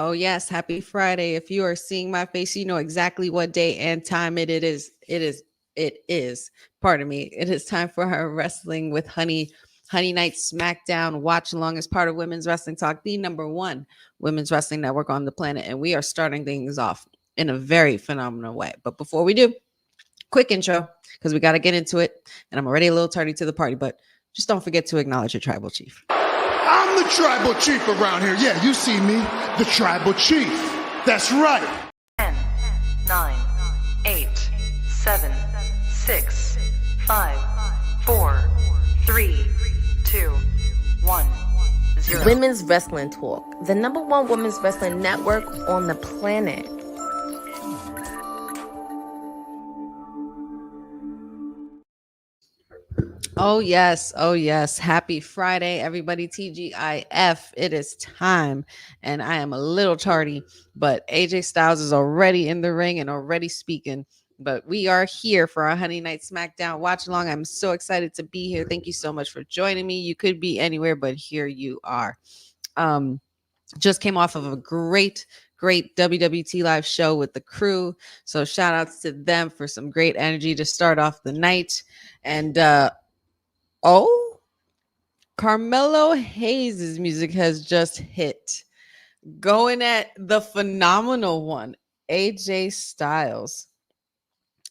Oh, yes. Happy Friday. If you are seeing my face, you know exactly what day and time it is. Pardon me. It is time for our Wrestling with Honey Night SmackDown Watch Along as part of Women's Wrestling Talk, the number one women's wrestling network on the planet. And we are starting things off in a very phenomenal way. But before we do, quick intro, because we got to get into it. And I'm already a little tardy to the party, but just don't forget to acknowledge your tribal chief. I'm the tribal chief around here. Yeah, you see me, the tribal chief. That's right. 10, 9, 8, 7, 6, 5, 4, 3, 2, 1, 0. Women's Wrestling Talk, the number one women's wrestling network on the planet. Oh, yes. Oh, yes. Happy Friday, everybody. TGIF. It is time. And I am a little tardy, but AJ Styles is already in the ring and already speaking. But we are here for our Honey Night SmackDown Watch Along. I'm so excited to be here. Thank you so much for joining me. You could be anywhere, but here you are. Just came off of a great WWT live show with the crew. So shout outs to them for some great energy to start off the night. And, Carmelo Hayes' music has just hit. Going at the phenomenal one, AJ Styles.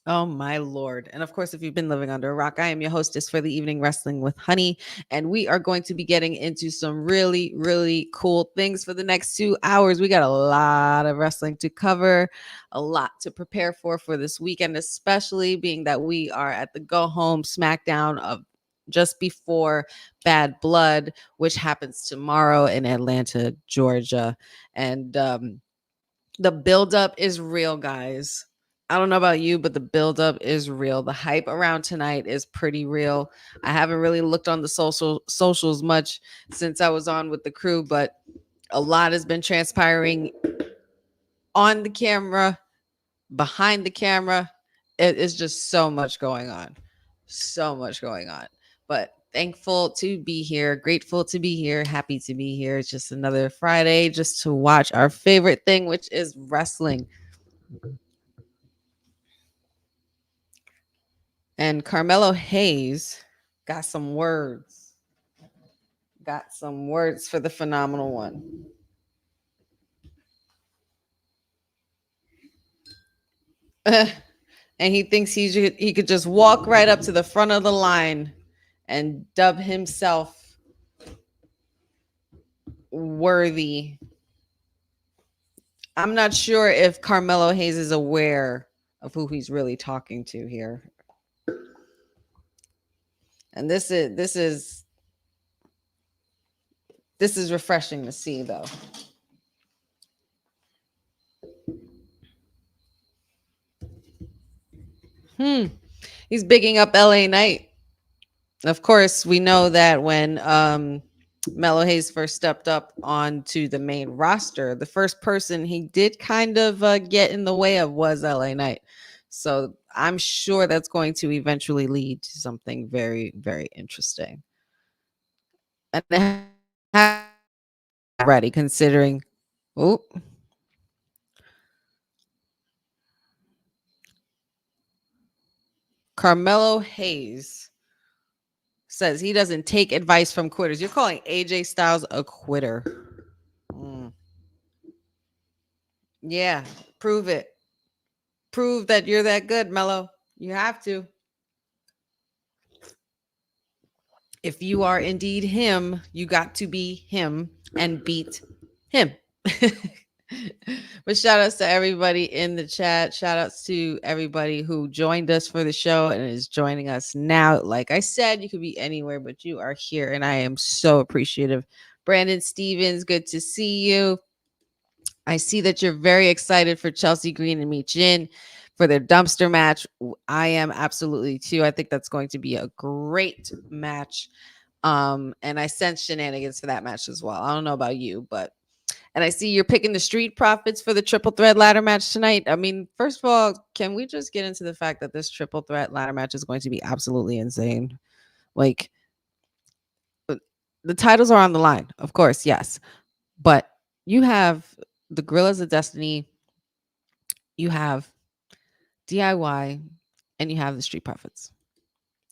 Oh, my Lord. And of course, if you've been living under a rock, I am your hostess for the evening, Wrestling with Honey. And we are going to be getting into some really, really cool things for the next 2 hours. We got a lot of wrestling to cover, a lot to prepare for this weekend, especially being that we are at the go home SmackDown of just before Bad Blood, which happens tomorrow in Atlanta, Georgia. And the buildup is real, guys. I don't know about you, but the buildup is real. The hype around tonight is pretty real. I haven't really looked on the socials much since I was on with the crew, but a lot has been transpiring on the camera, behind the camera. It is just so much going on. So much going on. But thankful to be here, grateful to be here, happy to be here. It's just another Friday just to watch our favorite thing, which is wrestling. And Carmelo Hayes got some words. Got some words for the phenomenal one. And he thinks he could just walk right up to the front of the line and dub himself worthy. I'm not sure if Carmelo Hayes is aware of who he's really talking to here. And this is refreshing to see, though. He's bigging up LA Knight. Of course, we know that when Melo Hayes first stepped up onto the main roster, the first person he did kind of get in the way of was LA Knight. So I'm sure that's going to eventually lead to something very, very interesting. And ready, considering, Carmelo Hayes says he doesn't take advice from quitters. You're calling AJ Styles a quitter. Yeah, prove it. Prove that you're that good, Melo. You have to. If you are indeed him, you got to be him and beat him. But shout outs to everybody in the chat. Shout outs to everybody who joined us for the show and is joining us now. Like I said, you could be anywhere, but you are here, and I am so appreciative. Brandon Stevens, good to see you. I see that you're very excited for Chelsea Green and Meet Jin for their dumpster match. I am absolutely too. I think that's going to be a great match. And I sense shenanigans for that match as well. I don't know about you, but and I see you're picking the Street Profits for the triple threat ladder match tonight. I mean, first of all, can we just get into the fact that this triple threat ladder match is going to be absolutely insane? Like, the titles are on the line, of course, yes. But you have the Gorillas of Destiny, you have DIY, and you have the Street Profits.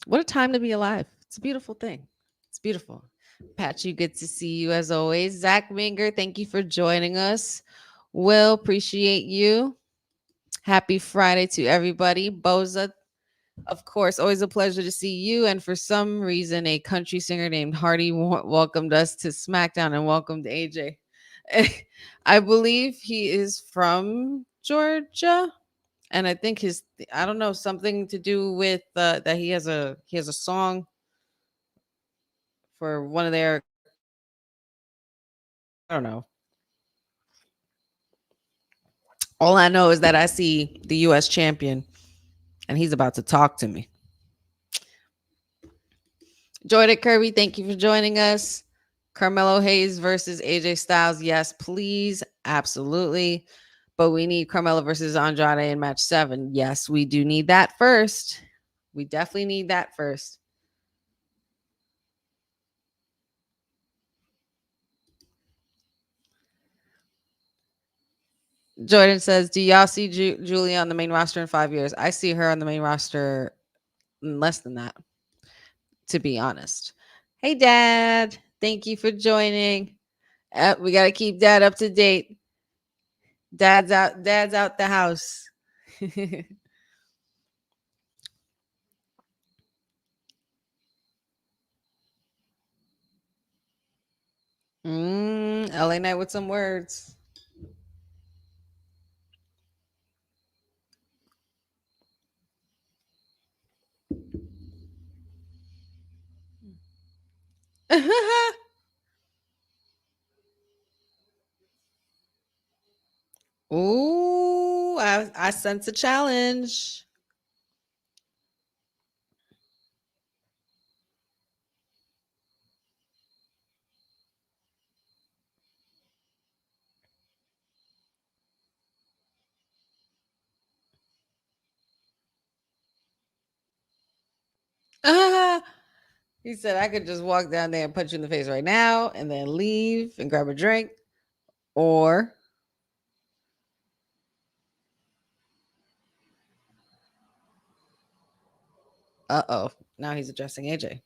What a time to be alive. It's a beautiful thing. It's beautiful. Patchy, good to see you as always. Zach Minger, thank you for joining us. Will, appreciate you. Happy Friday to everybody. Boza, of course, always a pleasure to see you. And for some reason, a country singer named Hardy welcomed us to SmackDown and welcomed AJ. I believe he is from Georgia, and I think I don't know, something to do with that he has a song for one of their, I don't know. All I know is that I see the U.S. champion, and he's about to talk to me. Jordan Kirby, thank you for joining us. Carmelo Hayes versus AJ Styles. Yes, please. Absolutely. But we need Carmelo versus Andrade in match 7. Yes, we do need that first. We definitely need that first. Jordan says, do y'all see Julia on the main roster in 5 years? I see her on the main roster in less than that, to be honest. Hey, Dad. Thank you for joining. We got to keep Dad up to date. Dad's out the house. LA Knight with some words. Ooh, I sense a challenge. He said I could just walk down there and punch you in the face right now and then leave and grab a drink. Or now he's addressing AJ.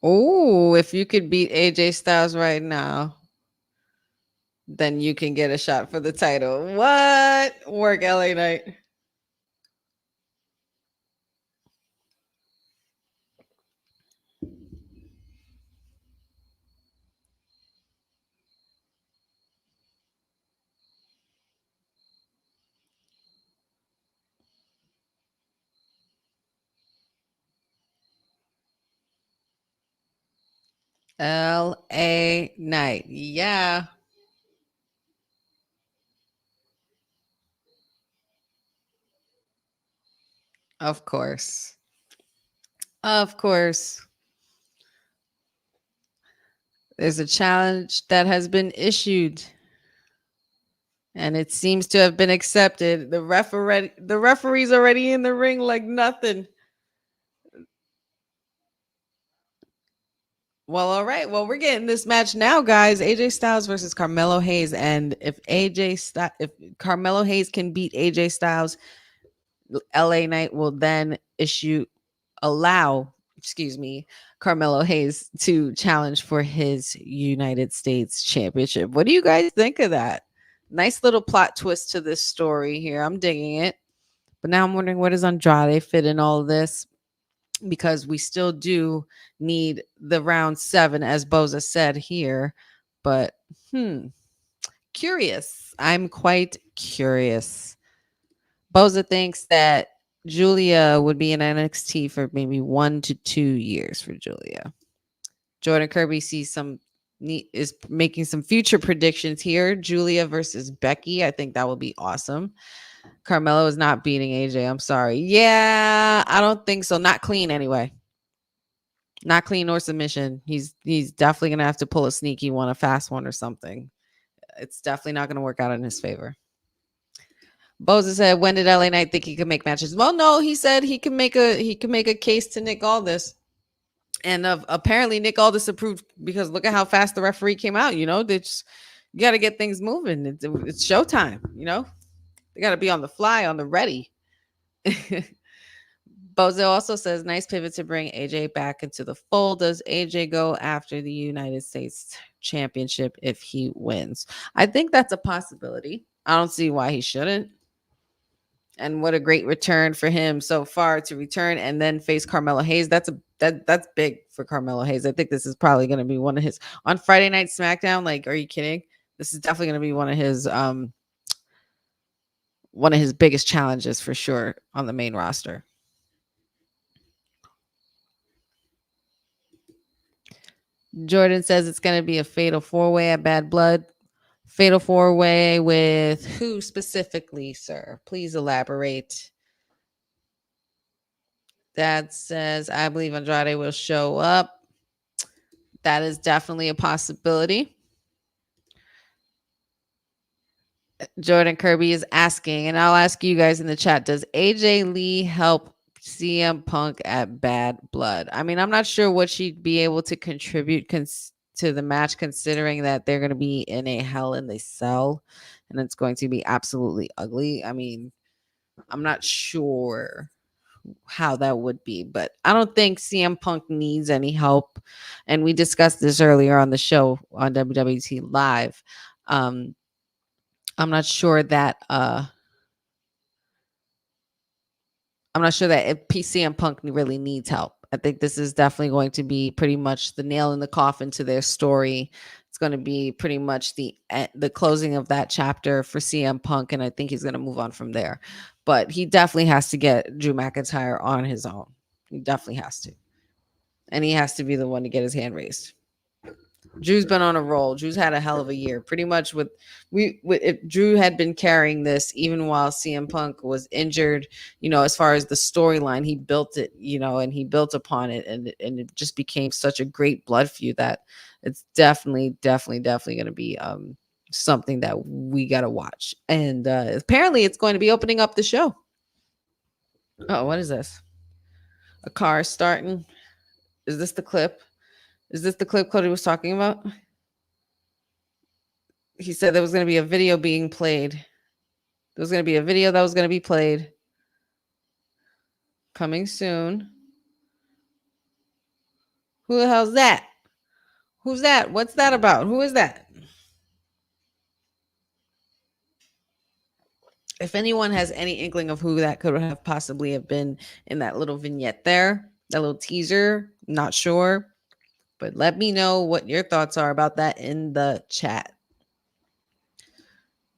Oh, if you could beat AJ Styles right now, then you can get a shot for the title. What? Work, LA Knight. LA Knight. Yeah. Of course. Of course. There's a challenge that has been issued, and it seems to have been accepted. The referee's already in the ring like nothing. Well, all right. Well, we're getting this match now, guys. AJ Styles versus Carmelo Hayes, and if Carmelo Hayes can beat AJ Styles, LA Knight will then allow Carmelo Hayes to challenge for his United States Championship. What do you guys think of that? Nice little plot twist to this story here. I'm digging it. But now I'm wondering, where does Andrade fit in all of this? Because we still do need the round 7, as Boza said here. But curious. I'm quite curious. Boza thinks that Julia would be in NXT for maybe 1 to 2 years for Julia. Jordan Kirby is making some future predictions here. Julia versus Becky. I think that would be awesome. Carmelo is not beating AJ. I'm sorry. Yeah, I don't think so. Not clean anyway. Not clean or submission. He's definitely going to have to pull a sneaky one, a fast one or something. It's definitely not going to work out in his favor. Boza said, when did LA Knight think he could make matches? Well, no, he said he can make a case to Nick Aldis. And apparently Nick Aldis approved, because look at how fast the referee came out. You got to get things moving. It's showtime. They got to be on the fly, on the ready. Bozo also says, nice pivot to bring AJ back into the fold. Does AJ go after the United States Championship if he wins? I think that's a possibility. I don't see why he shouldn't. And what a great return for him so far, to return and then face Carmelo Hayes. That's big for Carmelo Hayes. I think this is probably going to be one of his on Friday Night SmackDown. Like, are you kidding? This is definitely going to be one of his biggest challenges for sure on the main roster. Jordan says it's going to be a fatal 4-way at Bad Blood. Fatal 4-way with who specifically, sir? Please elaborate. Dad says, I believe Andrade will show up. That is definitely a possibility. Jordan Kirby is asking, and I'll ask you guys in the chat, does AJ Lee help CM Punk at Bad Blood? I mean, I'm not sure what she'd be able to contribute to the match, considering that they're going to be in a Hell in a Cell and it's going to be absolutely ugly. I mean, I'm not sure how that would be, but I don't think CM Punk needs any help. And we discussed this earlier on the show on WWT Live. I'm not sure that if CM Punk really needs help. I think this is definitely going to be pretty much the nail in the coffin to their story. It's going to be pretty much the closing of that chapter for CM Punk, and I think he's going to move on from there. But he definitely has to get Drew McIntyre on his own. He definitely has to. And he has to be the one to get his hand raised. Drew's been on a roll. Drew's had a hell of a year. Pretty much if Drew had been carrying this even while CM Punk was injured, as far as the storyline, he built it, and he built upon it, and it just became such a great blood feud that it's definitely going to be something that we got to watch. And apparently it's going to be opening up the show. Oh, what is this? A car starting. Is this the clip? Is this the clip Cody was talking about? He said there was going to be a video being played. There was going to be a video that was going to be played. Coming soon. Who the hell's that? Who's that? What's that about? Who is that? If anyone has any inkling of who that could have possibly have been in that little vignette there, that little teaser, not sure. But let me know what your thoughts are about that in the chat.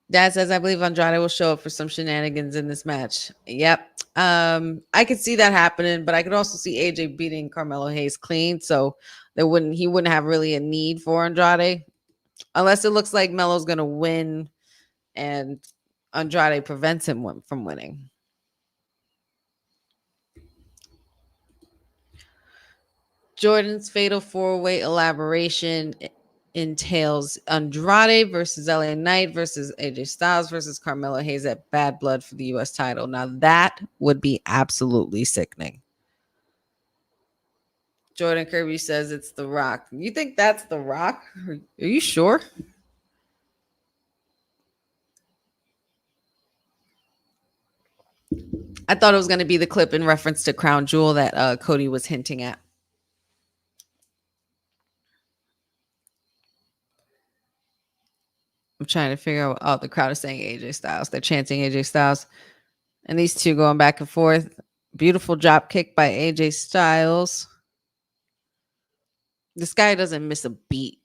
Dad says, I believe Andrade will show up for some shenanigans in this match. Yep. I could see that happening, but I could also see AJ beating Carmelo Hayes clean. So he wouldn't have really a need for Andrade. Unless it looks like Melo's going to win and Andrade prevents him from winning. Jordan's fatal 4-way elaboration entails Andrade versus LA Knight versus AJ Styles versus Carmelo Hayes at Bad Blood for the U.S. title. Now that would be absolutely sickening. Jordan Kirby says it's The Rock. You think that's The Rock? Are you sure? I thought it was going to be the clip in reference to Crown Jewel that Cody was hinting at. I'm trying to figure out. Oh, the crowd is saying AJ Styles. They're chanting AJ Styles. And these two going back and forth. Beautiful drop kick by AJ Styles. This guy doesn't miss a beat.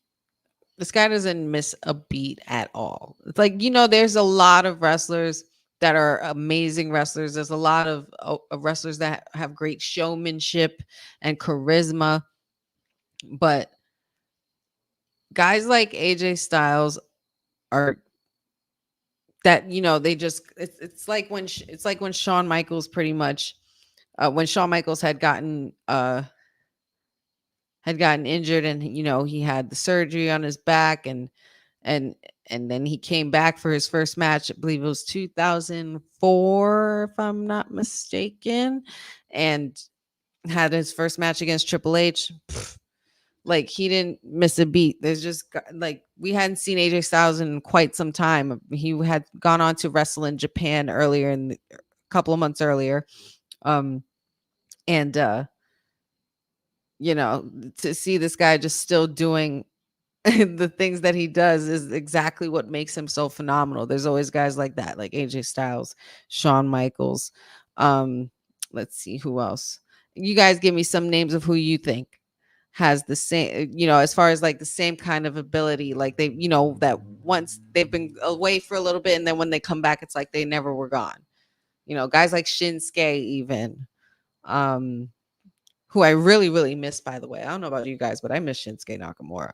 This guy doesn't miss a beat at all. It's like, there's a lot of wrestlers that are amazing wrestlers. There's a lot of wrestlers that have great showmanship and charisma. But guys like AJ Styles are that, they just, it's like when Shawn Michaels pretty much, when Shawn Michaels had gotten injured and, he had the surgery on his back and and then he came back for his first match. I believe it was 2004, if I'm not mistaken, and had his first match against Triple H. Like, he didn't miss a beat. There's just like, we hadn't seen AJ Styles in quite some time. He had gone on to wrestle in Japan earlier, in a couple of months earlier, and you know, to see this guy just still doing the things that he does is exactly what makes him so phenomenal. There's always guys like that, like AJ Styles, Shawn Michaels. Let's see who else. You guys give me some names of who you think has the same, you know, as far as like the same kind of ability, like they, you know, that once they've been away for a little bit and then when they come back, it's like they never were gone. You know, guys like Shinsuke even, who I really, really miss, by the way. I don't know about you guys, but I miss Shinsuke Nakamura.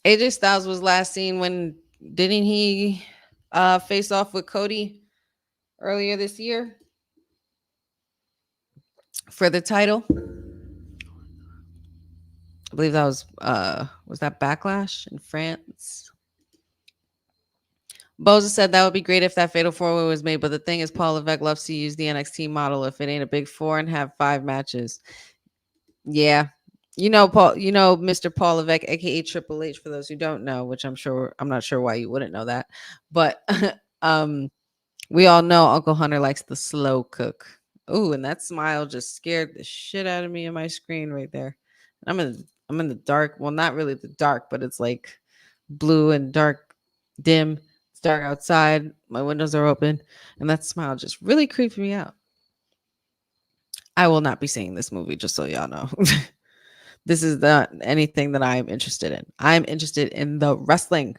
AJ Styles was last seen when, didn't he face off with Cody earlier this year for the title? I believe that was that Backlash in France? Boza said that would be great if that Fatal 4-Way was made, but the thing is, Paul Levesque loves to use the NXT model if it ain't a big four and have 5 matches. Yeah. You know, Paul, you know, Mr. Paul Levesque, aka Triple H, for those who don't know, which I'm not sure why you wouldn't know that. But we all know Uncle Hunter likes the slow cook. Ooh, and that smile just scared the shit out of me on my screen right there. I'm in the dark. Well, not really the dark, but it's like blue and dark, dim. It's dark outside. My windows are open, and that smile just really creeped me out. I will not be seeing this movie, just so y'all know. This is not anything that I'm interested in. I'm interested in the wrestling.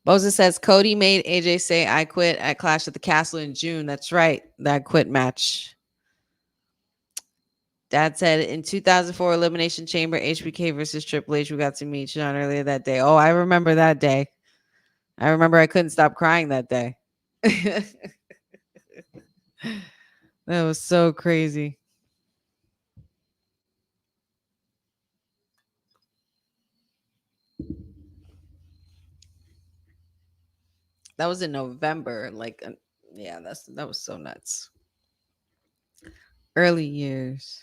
Boza says Cody made AJ say I quit at Clash at the Castle in June. That's right. That quit match. Dad said in 2004 Elimination Chamber, HBK versus Triple H. We got to meet Sean earlier that day. Oh, I remember that day. I remember I couldn't stop crying that day. That was so crazy. That was in November. Like, yeah, that was so nuts. Early years.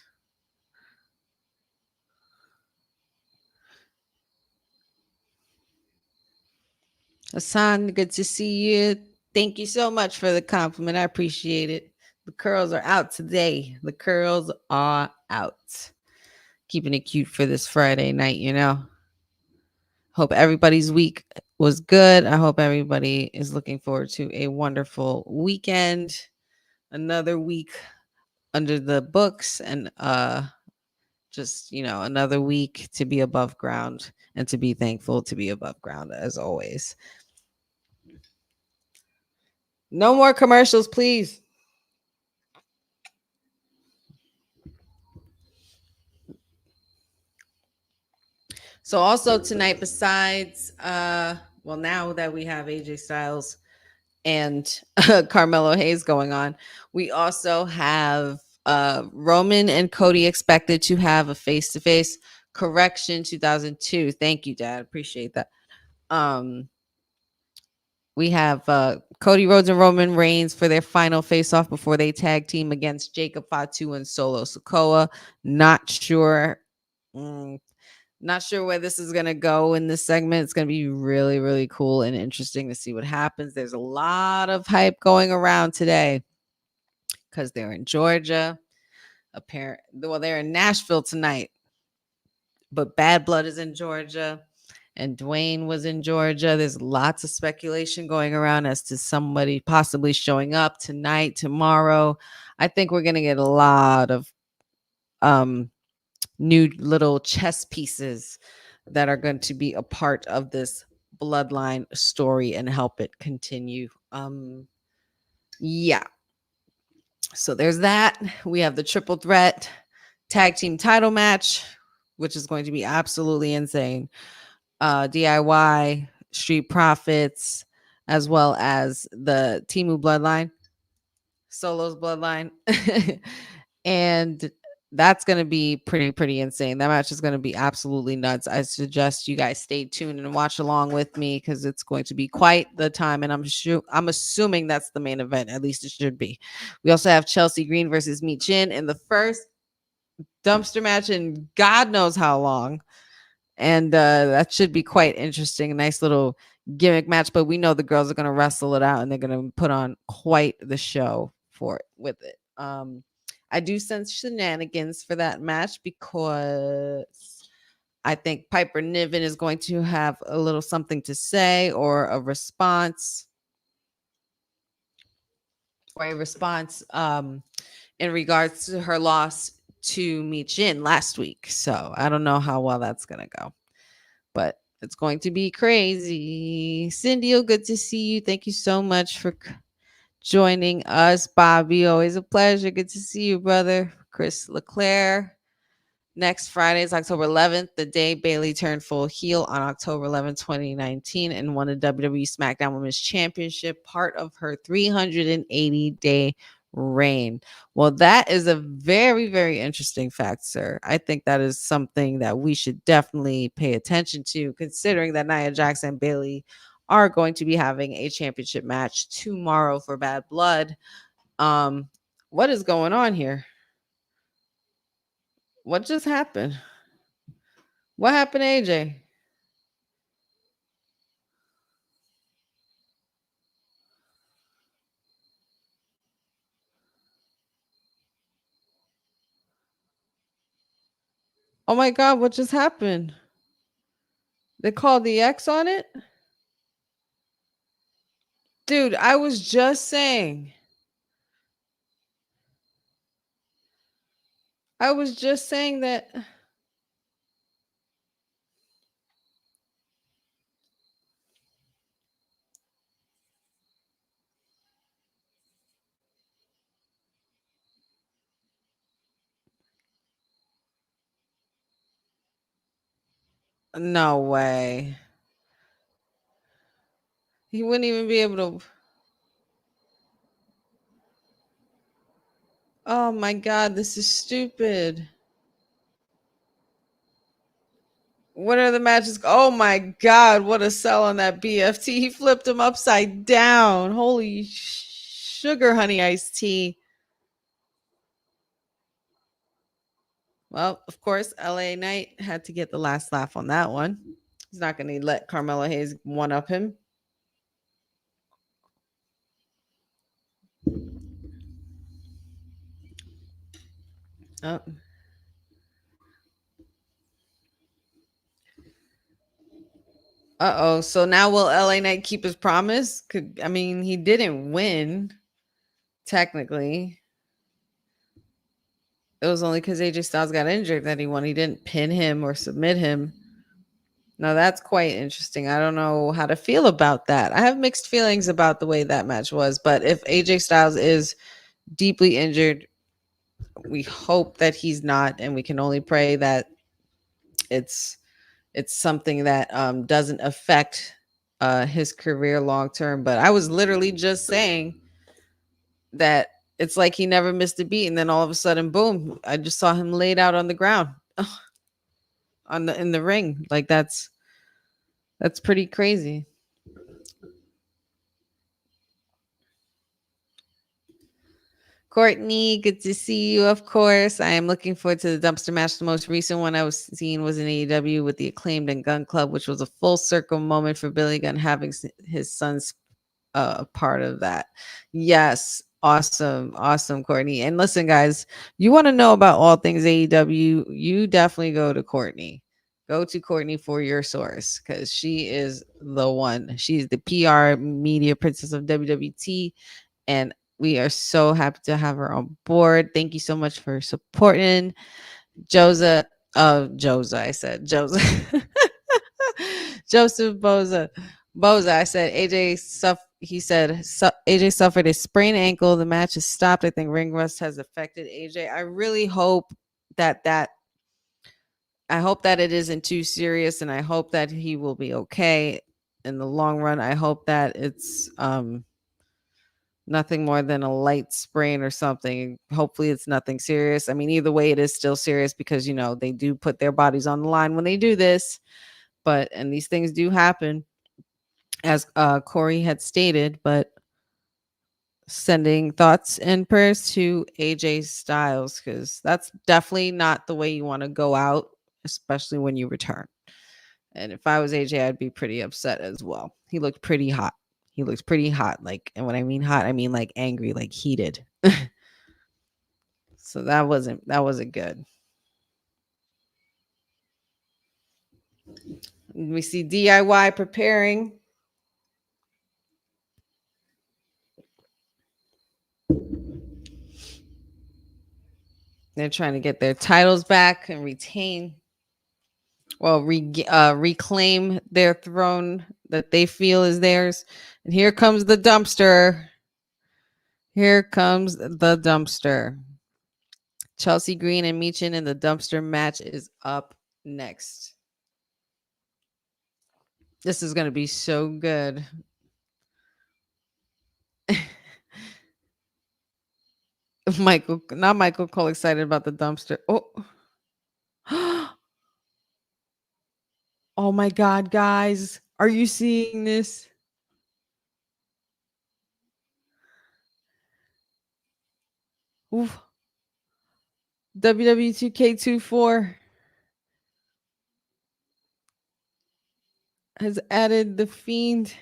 Hassan, good to see you. Thank you so much for the compliment. I appreciate it. The curls are out today. The curls are out. Keeping it cute for this Friday night, you know. Hope everybody's week was good. I hope everybody is looking forward to a wonderful weekend. Another week under the books, and just, you know, another week to be above ground and to be thankful to be above ground as always. No more commercials, please. So also tonight, besides well, now that we have AJ Styles and Carmelo Hayes going on, we also have Roman and Cody expected to have a face-to-face. Correction, 2002. Thank you, Dad. Appreciate that. We have Cody Rhodes and Roman Reigns for their final face-off before they tag team against Jacob Fatu and Solo Sikoa. Not sure where this is going to go in this segment. It's going to be really, really cool and interesting to see what happens. There's a lot of hype going around today because they're in Georgia. Well, they're in Nashville tonight, but Bad Blood is in Georgia. And Dwayne was in Georgia. There's lots of speculation going around as to somebody possibly showing up tonight, tomorrow. I think we're going to get a lot of new little chess pieces that are going to be a part of this bloodline story and help it continue. Yeah. So there's that. We have the triple threat tag team title match, which is going to be absolutely insane. DIY, Street Profits, as well as the Timu bloodline, Solo's bloodline. And that's going to be pretty insane. That match is going to be absolutely nuts. I suggest you guys stay tuned and watch along with me because it's going to be quite the time. And I'm assuming that's the main event. At least it should be. We also have Chelsea Green versus Mi Chin in the first dumpster match in God knows how long. And that should be quite interesting. A nice little gimmick match. But we know the girls are going to wrestle it out and they're going to put on quite the show for it with it. I do sense shenanigans for that match because I think Piper Niven is going to have a little something to say or a response in regards to her loss to Mi Chin last week. So I don't know how well that's going to go, but it's going to be crazy. Cindy, good to see you. Thank you so much for joining us. Bobby, always a pleasure. Good to see you, brother. Chris Leclerc. Next Friday is October 11th, the day Bayley turned full heel on October 11th, 2019, and won the WWE SmackDown Women's Championship, part of her 380-day reign. Well, that is a very interesting fact, sir. I think that is something that we should definitely pay attention to, considering that Nia Jax and Bayley are going to be having a championship match tomorrow for Bad Blood. What is going on here? What just happened? What happened to AJ? Oh my God, what just happened? They called the X on it? Dude, I was just saying. That. No way. He wouldn't even be able to. Oh my God, this is stupid. What are the matches? Oh my God, what a sell on that BFT. He flipped him upside down. Holy sugar honey iced tea. Well, of course, LA Knight had to get the last laugh on that one. He's not going to let Carmelo Hayes one up him. Oh. Uh-oh. So now will LA Knight keep his promise? He didn't win, technically. It was only because AJ Styles got injured that he won. He didn't pin him or submit him. Now that's quite interesting. I don't know how to feel about that. I have mixed feelings about the way that match was, but if AJ Styles is deeply injured, we hope that he's not, and we can only pray that it's something that doesn't affect his career long term. But I was literally just saying that it's like he never missed a beat, and then all of a sudden, boom! I just saw him laid out on the ground, in the ring. Like that's pretty crazy. Courtney, good to see you, of course. I am looking forward to the dumpster match. The most recent one I was seeing was in AEW with the Acclaimed and Gun Club, which was a full circle moment for Billy Gunn having his son's part of that. Yes. Awesome. Courtney. And listen, guys, you want to know about all things AEW, you definitely go to Courtney. Go to Courtney for your source because she is the one. She's the PR media princess of WWT. And we are so happy to have her on board. Thank you so much for supporting Joseph Boza. I said AJ suffered a sprained ankle. The match is stopped. I think ring rust has affected AJ. I really hope that it isn't too serious, and I hope that he will be okay. in the long run, I hope that it's nothing more than a light sprain or something. Hopefully it's nothing serious. I mean, either way, it is still serious because, you know, they do put their bodies on the line when they do this. And these things do happen, as Corey had stated. But sending thoughts and prayers to AJ Styles, because that's definitely not the way you want to go out, especially when you return. And if I was AJ, I'd be pretty upset as well. He looked pretty hot. He looks pretty hot. Like, and when I mean hot, I mean like angry, like heated. So that wasn't good. We see DIY preparing. They're trying to get their titles back and reclaim their throne that they feel is theirs. And here comes the dumpster. Here comes the dumpster. Chelsea Green and Michin in the dumpster match is up next. This is going to be so good. Michael Cole excited about the dumpster. Oh. Oh my God, guys. Are you seeing this? Oof. WWT 2K24 has added the Fiend.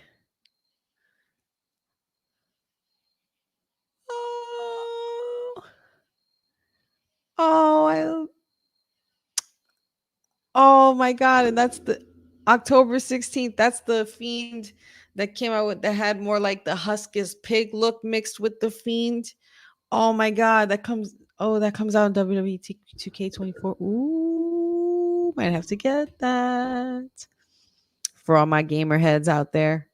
Oh my God. And that's the October 16th. That's the Fiend that came out with that had more like the Huskus pig look mixed with the Fiend. Oh my God. That comes out in WWT 2K24. Ooh, might have to get that. For all my gamer heads out there,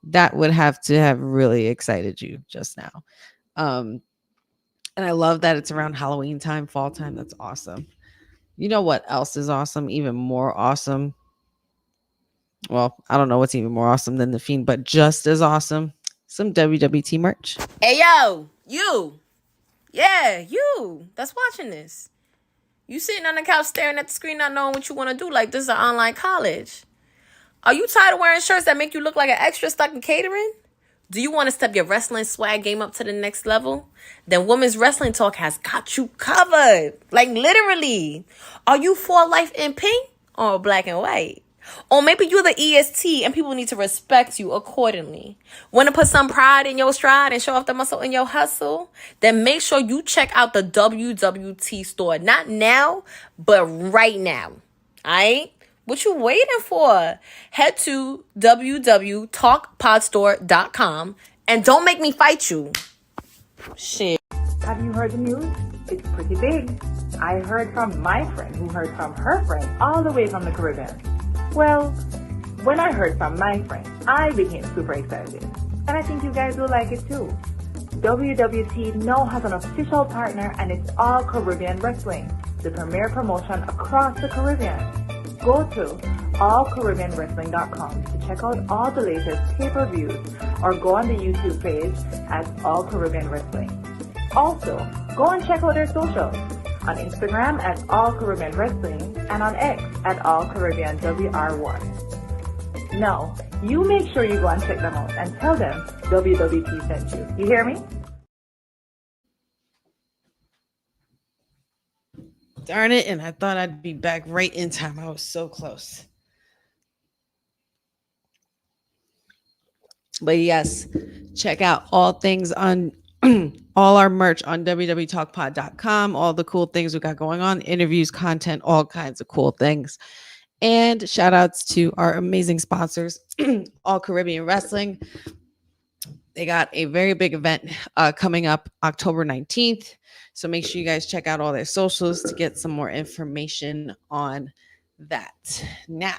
that would have to have really excited you just now. And I love that it's around Halloween time, fall time. That's awesome. You know what else is awesome? Even more awesome. Well, I don't know what's even more awesome than the Fiend, but just as awesome, some WWT merch. Hey, yo, you. Yeah, you that's watching this. You sitting on the couch staring at the screen not knowing what you want to do like this is an online college. Are you tired of wearing shirts that make you look like an extra stuck in catering? Do you want to step your wrestling swag game up to the next level? Then Women's Wrestling Talk has got you covered. Like literally. Are you for life in pink or black and white? Or maybe you're the EST and people need to respect you accordingly. Want to put some pride in your stride and show off the muscle in your hustle? Then make sure you check out the WWT store. Not now, but right now. Alright? What you waiting for? Head to www talkpodstore.com and don't make me fight you. Shit. Have you heard the news? It's pretty big. I heard from my friend who heard from her friend all the way from the Caribbean. Well, when I heard from my friend, I became super excited. And I think you guys will like it too. WWT now has an official partner and it's All Caribbean Wrestling, the premier promotion across the Caribbean. Go to allcaribbeanwrestling.com to check out all the latest pay-per-views or go on the YouTube page at All Caribbean Wrestling. Also, go and check out their socials on Instagram at All Caribbean Wrestling and on X at All Caribbean WR1. Now, you make sure you go and check them out and tell them WWT sent you. You hear me? Darn it. And I thought I'd be back right in time. I was so close. But yes, check out all things on all our merch on wwtalkpod.com. All the cool things we got going on, interviews, content, all kinds of cool things. And shout outs to our amazing sponsors, All Caribbean Wrestling. They got a very big event coming up October 19th. So make sure you guys check out all their socials to get some more information on that. Now,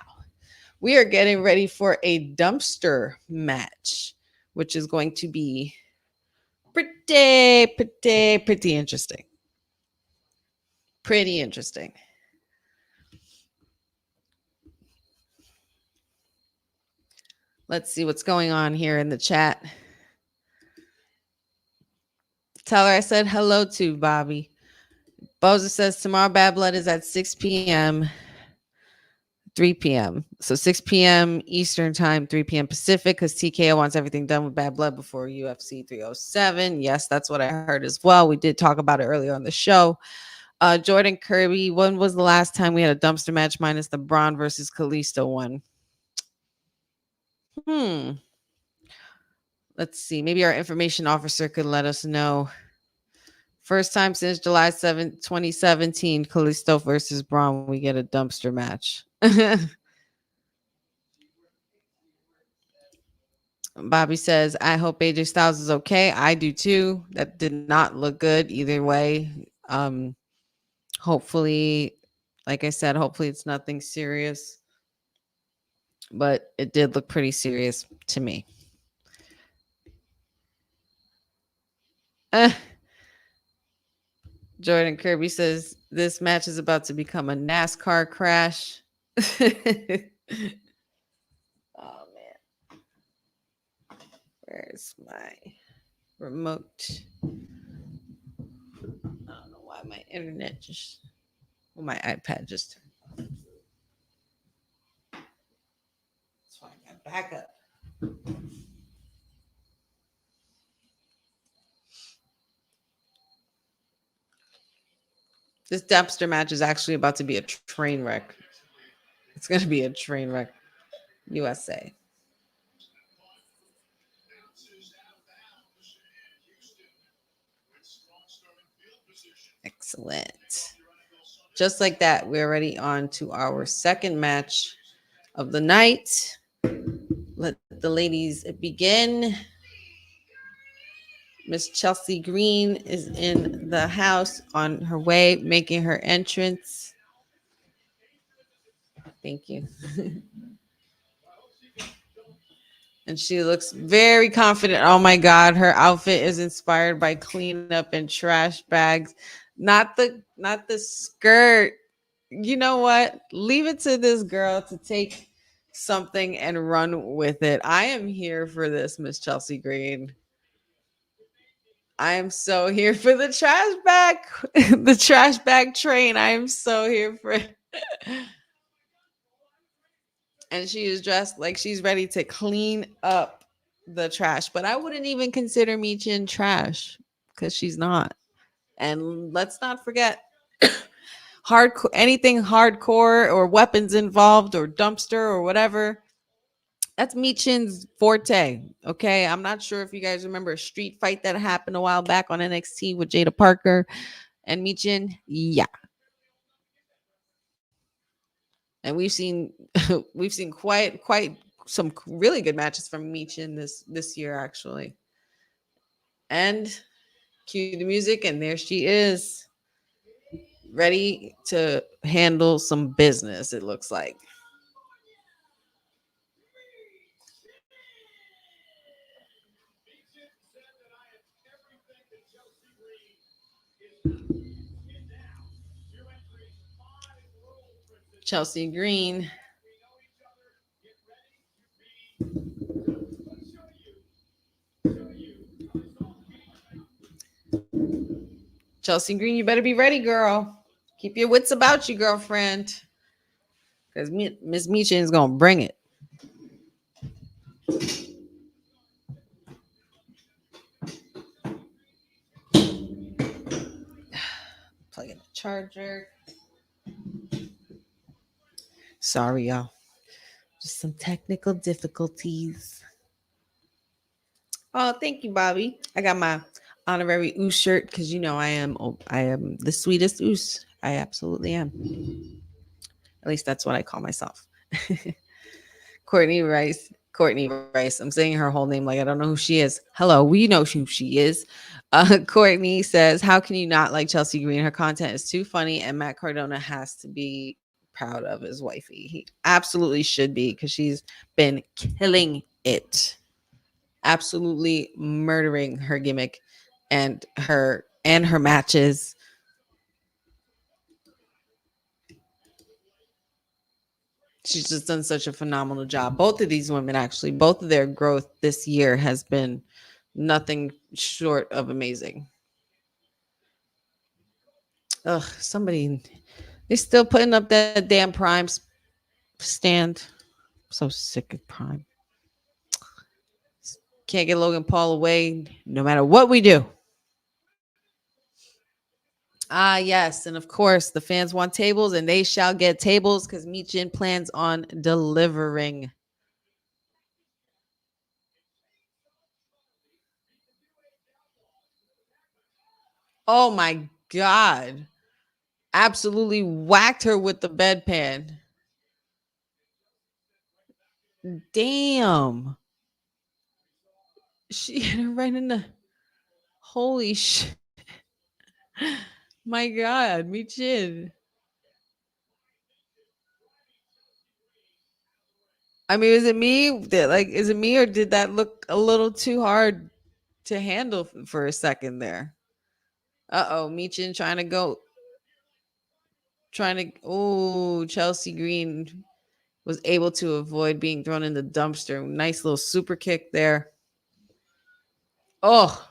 we are getting ready for a dumpster match, which is going to be pretty interesting. Pretty interesting. Let's see what's going on here in the chat. Tell her I said hello to Bobby. Boza says tomorrow Bad Blood is at 6 p.m., 3 p.m. So 6 p.m. Eastern time, 3 p.m. Pacific, because TKO wants everything done with Bad Blood before UFC 307. Yes, that's what I heard as well. We did talk about it earlier on the show. Jordan Kirby, when was the last time we had a dumpster match minus the Braun versus Kalisto one? Let's see. Maybe our information officer could let us know. First time since July 7th, 2017, Kalisto versus Braun, we get a dumpster match. Bobby says, I hope AJ Styles is okay. I do too. That did not look good either way. Hopefully, like I said, hopefully it's nothing serious. But it did look pretty serious to me. Jordan Kirby says, this match is about to become a NASCAR crash. Oh, man. Where's my remote? I don't know why my internet just... Well, my iPad just turned on. That's why I got backup. This dumpster match is actually about to be a train wreck. It's going to be a train wreck. USA. Excellent. Just like that, we're already on to our second match of the night. Let the ladies begin. Miss Chelsea Green is in the house on her way, making her entrance. Thank you. And she looks very confident. Oh my God, her outfit is inspired by cleanup and trash bags. Not the skirt. You know what? Leave it to this girl to take something and run with it. I am here for this, Miss Chelsea Green. I am so here for the trash bag, the trash bag train. I am so here for it. And she is dressed like she's ready to clean up the trash. But I wouldn't even consider Michin trash because she's not. And let's not forget hardcore, anything hardcore or weapons involved or dumpster or whatever. That's Michin's forte. Okay. I'm not sure if you guys remember a street fight that happened a while back on NXT with Jada Parker and Michin. Yeah. And we've seen quite some really good matches from Michin this year, actually. And cue the music, and there she is, ready to handle some business, it looks like. Chelsea Green. Chelsea Green, you better be ready, girl. Keep your wits about you, girlfriend. Because Miss Michin is going to bring it. Plug in the charger. Sorry, y'all. Just some technical difficulties. Oh, thank you, Bobby. I got my honorary Oos shirt because you know I am the sweetest Oos. I absolutely am. At least that's what I call myself. Courtney Rice. I'm saying her whole name like I don't know who she is. Hello, we know who she is. Courtney says, how can you not like Chelsea Green? Her content is too funny, and Matt Cardona has to be proud of his wifey. He absolutely should be because she's been killing it. Absolutely murdering her gimmick and her matches. She's just done such a phenomenal job. Both of these women, actually, both of their growth this year has been nothing short of amazing. Ugh, somebody, they're still putting up that damn Prime stand. I'm so sick of Prime. Can't get Logan Paul away no matter what we do. Ah, yes. And of course, the fans want tables and they shall get tables because Michin plans on delivering. Oh my God. Absolutely whacked her with the bedpan. Damn. She hit her right in the. Holy shit. My God. Michin. I mean, is it me? Is it me or did that look a little too hard to handle for a second there? Uh-oh, Michin oh, Chelsea Green was able to avoid being thrown in the dumpster. Nice little super kick there. Oh,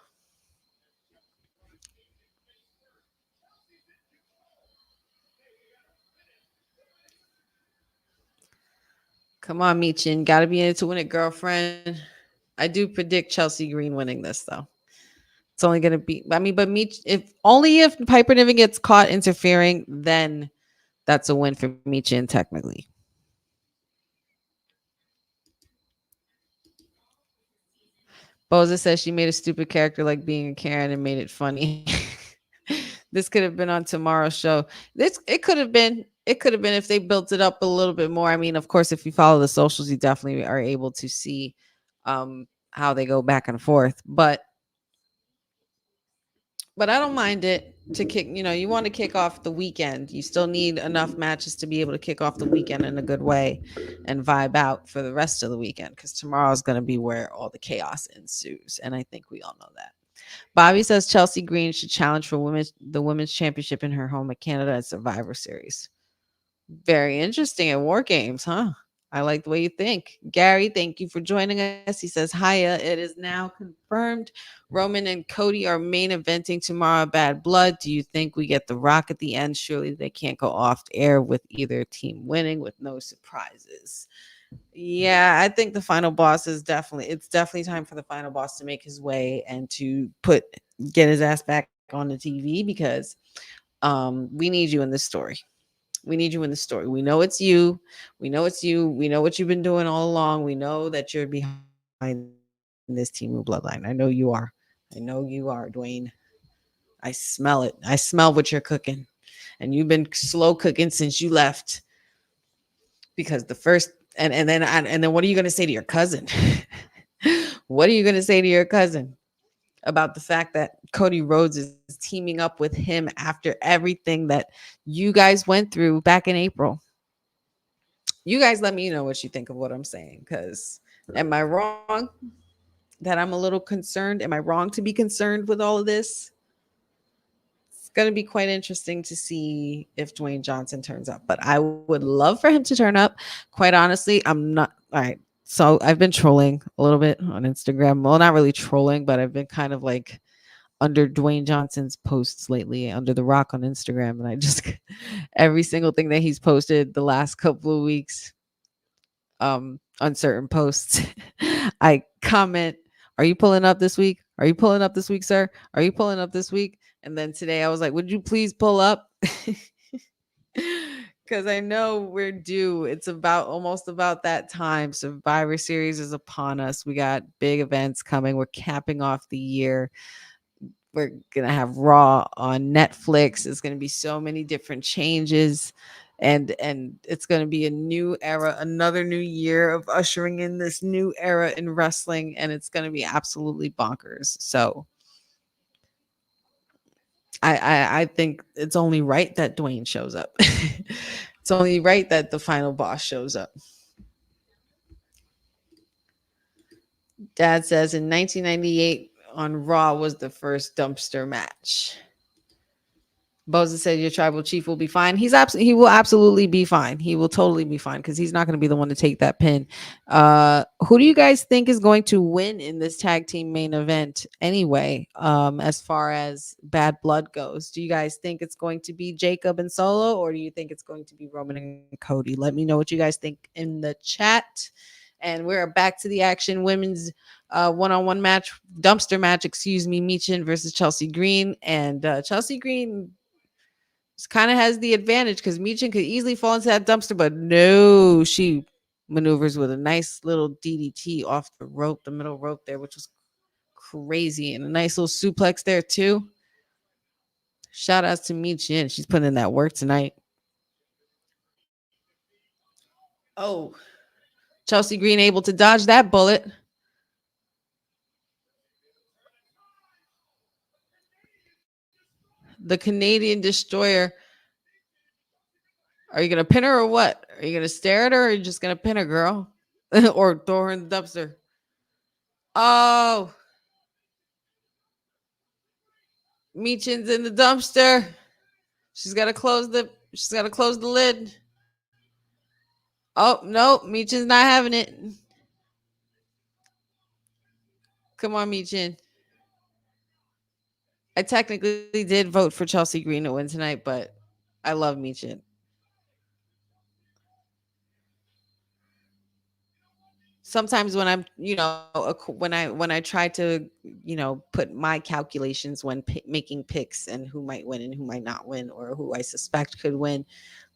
come on, Michin. Got to be in it to win it, girlfriend. I do predict Chelsea Green winning this, though. It's only going to be, I mean, but if Piper Niven gets caught interfering, then that's a win for Michin, technically. Boza says she made a stupid character like being a Karen and made it funny. This could have been on tomorrow's show. It could have been. It could have been if they built it up a little bit more. I mean, of course, if you follow the socials, you definitely are able to see how they go back and forth. But I don't mind it to kick. You want to kick off the weekend. You still need enough matches to be able to kick off the weekend in a good way and vibe out for the rest of the weekend. Because tomorrow is going to be where all the chaos ensues, and I think we all know that. Bobby says Chelsea Green should challenge for the women's championship in her home at Canada at Survivor Series. Very interesting at War Games, huh? I like the way you think. Gary, thank you for joining us. He says, Hiya, it is now confirmed. Roman and Cody are main eventing tomorrow. Bad Blood. Do you think we get The Rock at the end? Surely they can't go off air with either team winning with no surprises. Yeah, I think the final boss is definitely time for the final boss to make his way and to get his ass back on the TV because we need you in this story. We need you in the story. We know it's you. We know it's you. We know what you've been doing all along. We know that you're behind this team of Bloodline. I know you are. I know you are, Dwayne. I smell it. I smell what you're cooking. And you've been slow cooking since you left. Because the first and then what are you going to say to your cousin? What are you going to say to your cousin about the fact that Cody Rhodes is teaming up with him after everything that you guys went through back in April? You guys let me know what you think of what I'm saying, because am I wrong that I'm a little concerned? Am I wrong to be concerned with all of this? It's going to be quite interesting to see if Dwayne Johnson turns up, but I would love for him to turn up. Quite honestly, I'm not. All right. So I've been trolling a little bit on Instagram. Well, not really trolling, but I've been kind of like under Dwayne Johnson's posts lately, under The Rock on Instagram. And I just, every single thing that he's posted the last couple of weeks on certain posts, I comment, are you pulling up this week? Are you pulling up this week, sir? Are you pulling up this week? And then today I was like, would you please pull up? Because I know we're due. It's almost about that time. Survivor Series is upon us. We got big events coming. We're capping off the year. We're going to have Raw on Netflix. There's going to be so many different changes. And it's going to be a new era, another new year of ushering in this new era in wrestling. And it's going to be absolutely bonkers. So I think it's only right that Dwayne shows up. It's only right that the final boss shows up. Dad says in 1998 on Raw was the first dumpster match. Boza said your tribal chief will be fine. He will absolutely be fine. He will totally be fine because he's not going to be the one to take that pin. Who do you guys think is going to win in this tag team main event anyway? As far as Bad Blood goes, do you guys think it's going to be Jacob and Solo, or do you think it's going to be Roman and Cody? Let me know what you guys think in the chat. And we're back to the action. Women's one-on-one match, dumpster match, excuse me, Michin versus Chelsea Green. And Chelsea Green kind of has the advantage because Michin could easily fall into that dumpster, but no, she maneuvers with a nice little DDT off the rope, the middle rope there, which was crazy, and a nice little suplex there too. Shout outs to Michin. She's putting in that work tonight. Oh, Chelsea Green able to dodge that bullet. The Canadian Destroyer. Are you going to pin her or what? Are you going to stare at her, or are you just going to pin her, girl? Or throw her in the dumpster? Oh. Michin's in the dumpster. She's got to close the lid. Oh, no. Michin's not having it. Come on, Michin. I technically did vote for Chelsea Green to win tonight, but I love Michin. Sometimes when I'm, when I try to, put my calculations when making picks and who might win and who might not win, or who I suspect could win,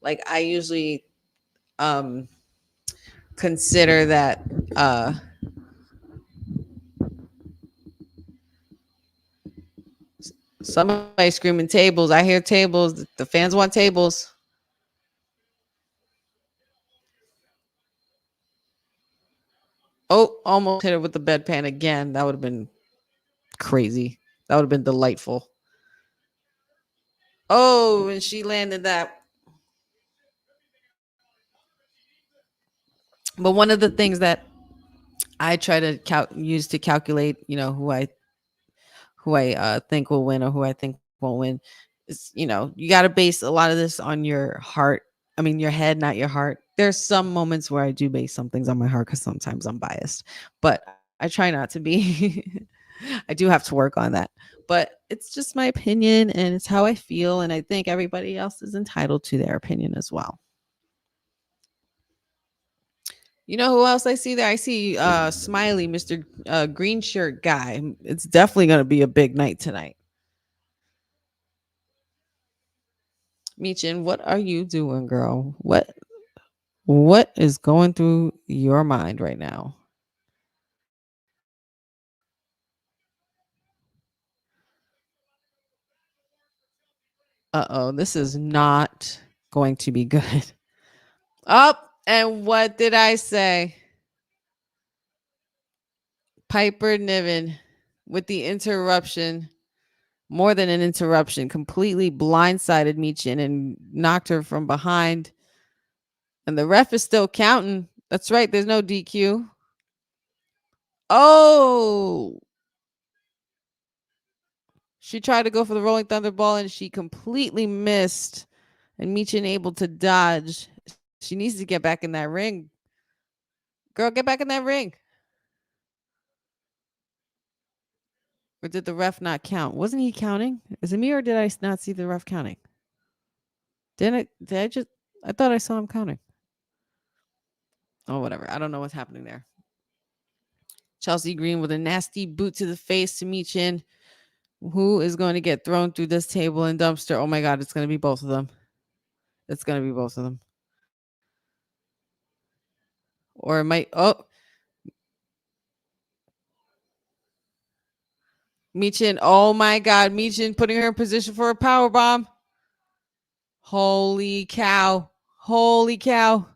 like I usually consider that somebody screaming tables. I hear tables. The fans want tables. Oh, almost hit her with the bedpan again. That would have been crazy. That would have been delightful. Oh, and she landed that. But one of the things that I try to use to calculate, who I think will win or who I think won't win is, you got to base a lot of this on your heart. I mean, your head, not your heart. There's some moments where I do base some things on my heart because sometimes I'm biased, but I try not to be. I do have to work on that, but it's just my opinion and it's how I feel. And I think everybody else is entitled to their opinion as well. You know who else I see there? I see Smiley, Mr. Green Shirt guy. It's definitely going to be a big night tonight. Michin, what are you doing, girl? What is going through your mind right now? Uh-oh, this is not going to be good. Up, and what did I say? Piper Niven with the interruption. More than an interruption, completely blindsided Michin and knocked her from behind. And the ref is still counting. That's right. There's no DQ. Oh. She tried to go for the Rolling Thunderball and she completely missed. And Michin able to dodge. She needs to get back in that ring. Girl, get back in that ring. Or did the ref not count? Wasn't he counting? Is it me or did I not see the ref counting? I thought I saw him counting. Oh, whatever. I don't know what's happening there. Chelsea Green with a nasty boot to the face to Michin. Who is going to get thrown through this table and dumpster? Oh my God, it's going to be both of them. It's going to be both of them. Or it might, Michin, oh my God, Michin putting her in position for a power bomb. Holy cow. Holy cow.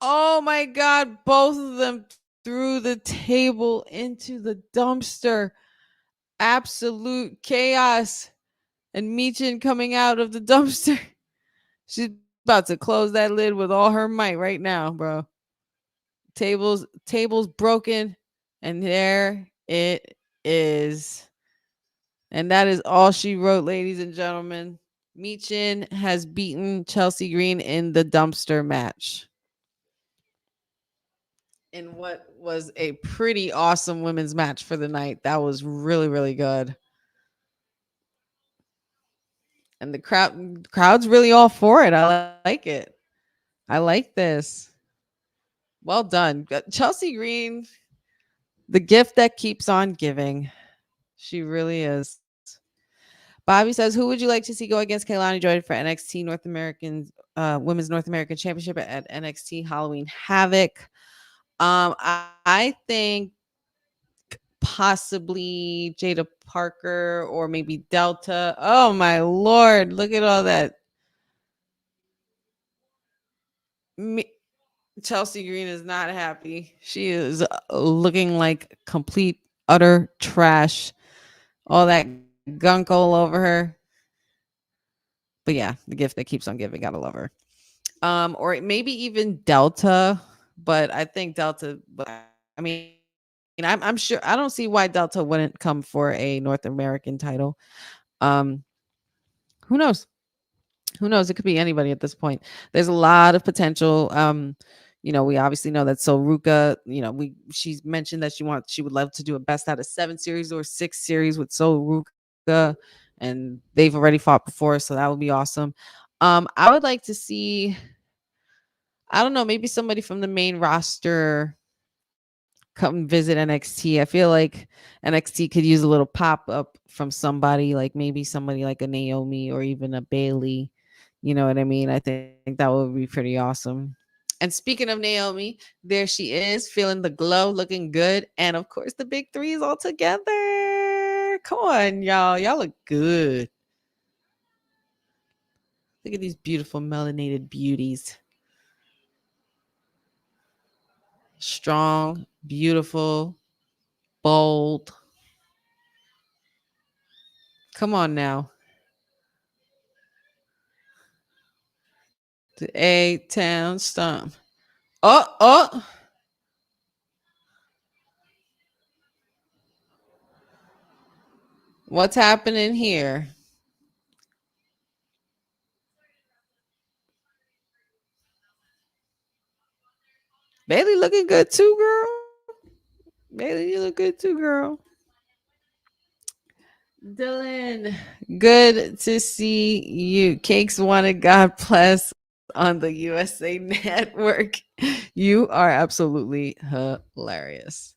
Oh my God, both of them threw the table into the dumpster. Absolute chaos. And Michin coming out of the dumpster. She's about to close that lid with all her might right now, bro. Tables broken. And there it is. And that is all she wrote, ladies and gentlemen. Michin has beaten Chelsea Green in the dumpster match in what was a pretty awesome women's match for the night. That was really, really good. And the crowd's really all for it. I like it. I like this. Well done. Chelsea Green, the gift that keeps on giving. She really is. Bobby says, who would you like to see go against Kaylani Jordan for NXT North American Women's North American Championship at NXT Halloween Havoc? I think possibly Jada Parker or maybe Delta. Oh my Lord, look at all that. Chelsea Green is not happy. She is looking like complete utter trash. All that gunk all over her. But yeah, the gift that keeps on giving. Gotta love her. Or maybe even Delta, but I think Delta. I mean, I'm sure. I don't see why Delta wouldn't come for a North American title. Who knows? Who knows? It could be anybody at this point. There's a lot of potential. We obviously know that Ruka, she's mentioned that she would love to do a best out of 7 series or 6 series with Ruka, and they've already fought before, so that would be awesome. I would like to see, I don't know, maybe somebody from the main roster come visit NXT. I feel like NXT could use a little pop up from somebody, like maybe somebody like a Naomi or even a Bailey. You know what I mean? I think that would be pretty awesome. And speaking of Naomi, there she is, feeling the glow, looking good. And of course, the big 3 is all together. Come on, y'all. Y'all look good. Look at these beautiful melanated beauties. Strong, beautiful, bold. Come on now. The A-Town Stomp. Oh. What's happening here? Bailey looking good too, girl. Bailey, you look good too, girl. Dylan, good to see you. Cakes wanted God bless on the USA Network. You are absolutely hilarious.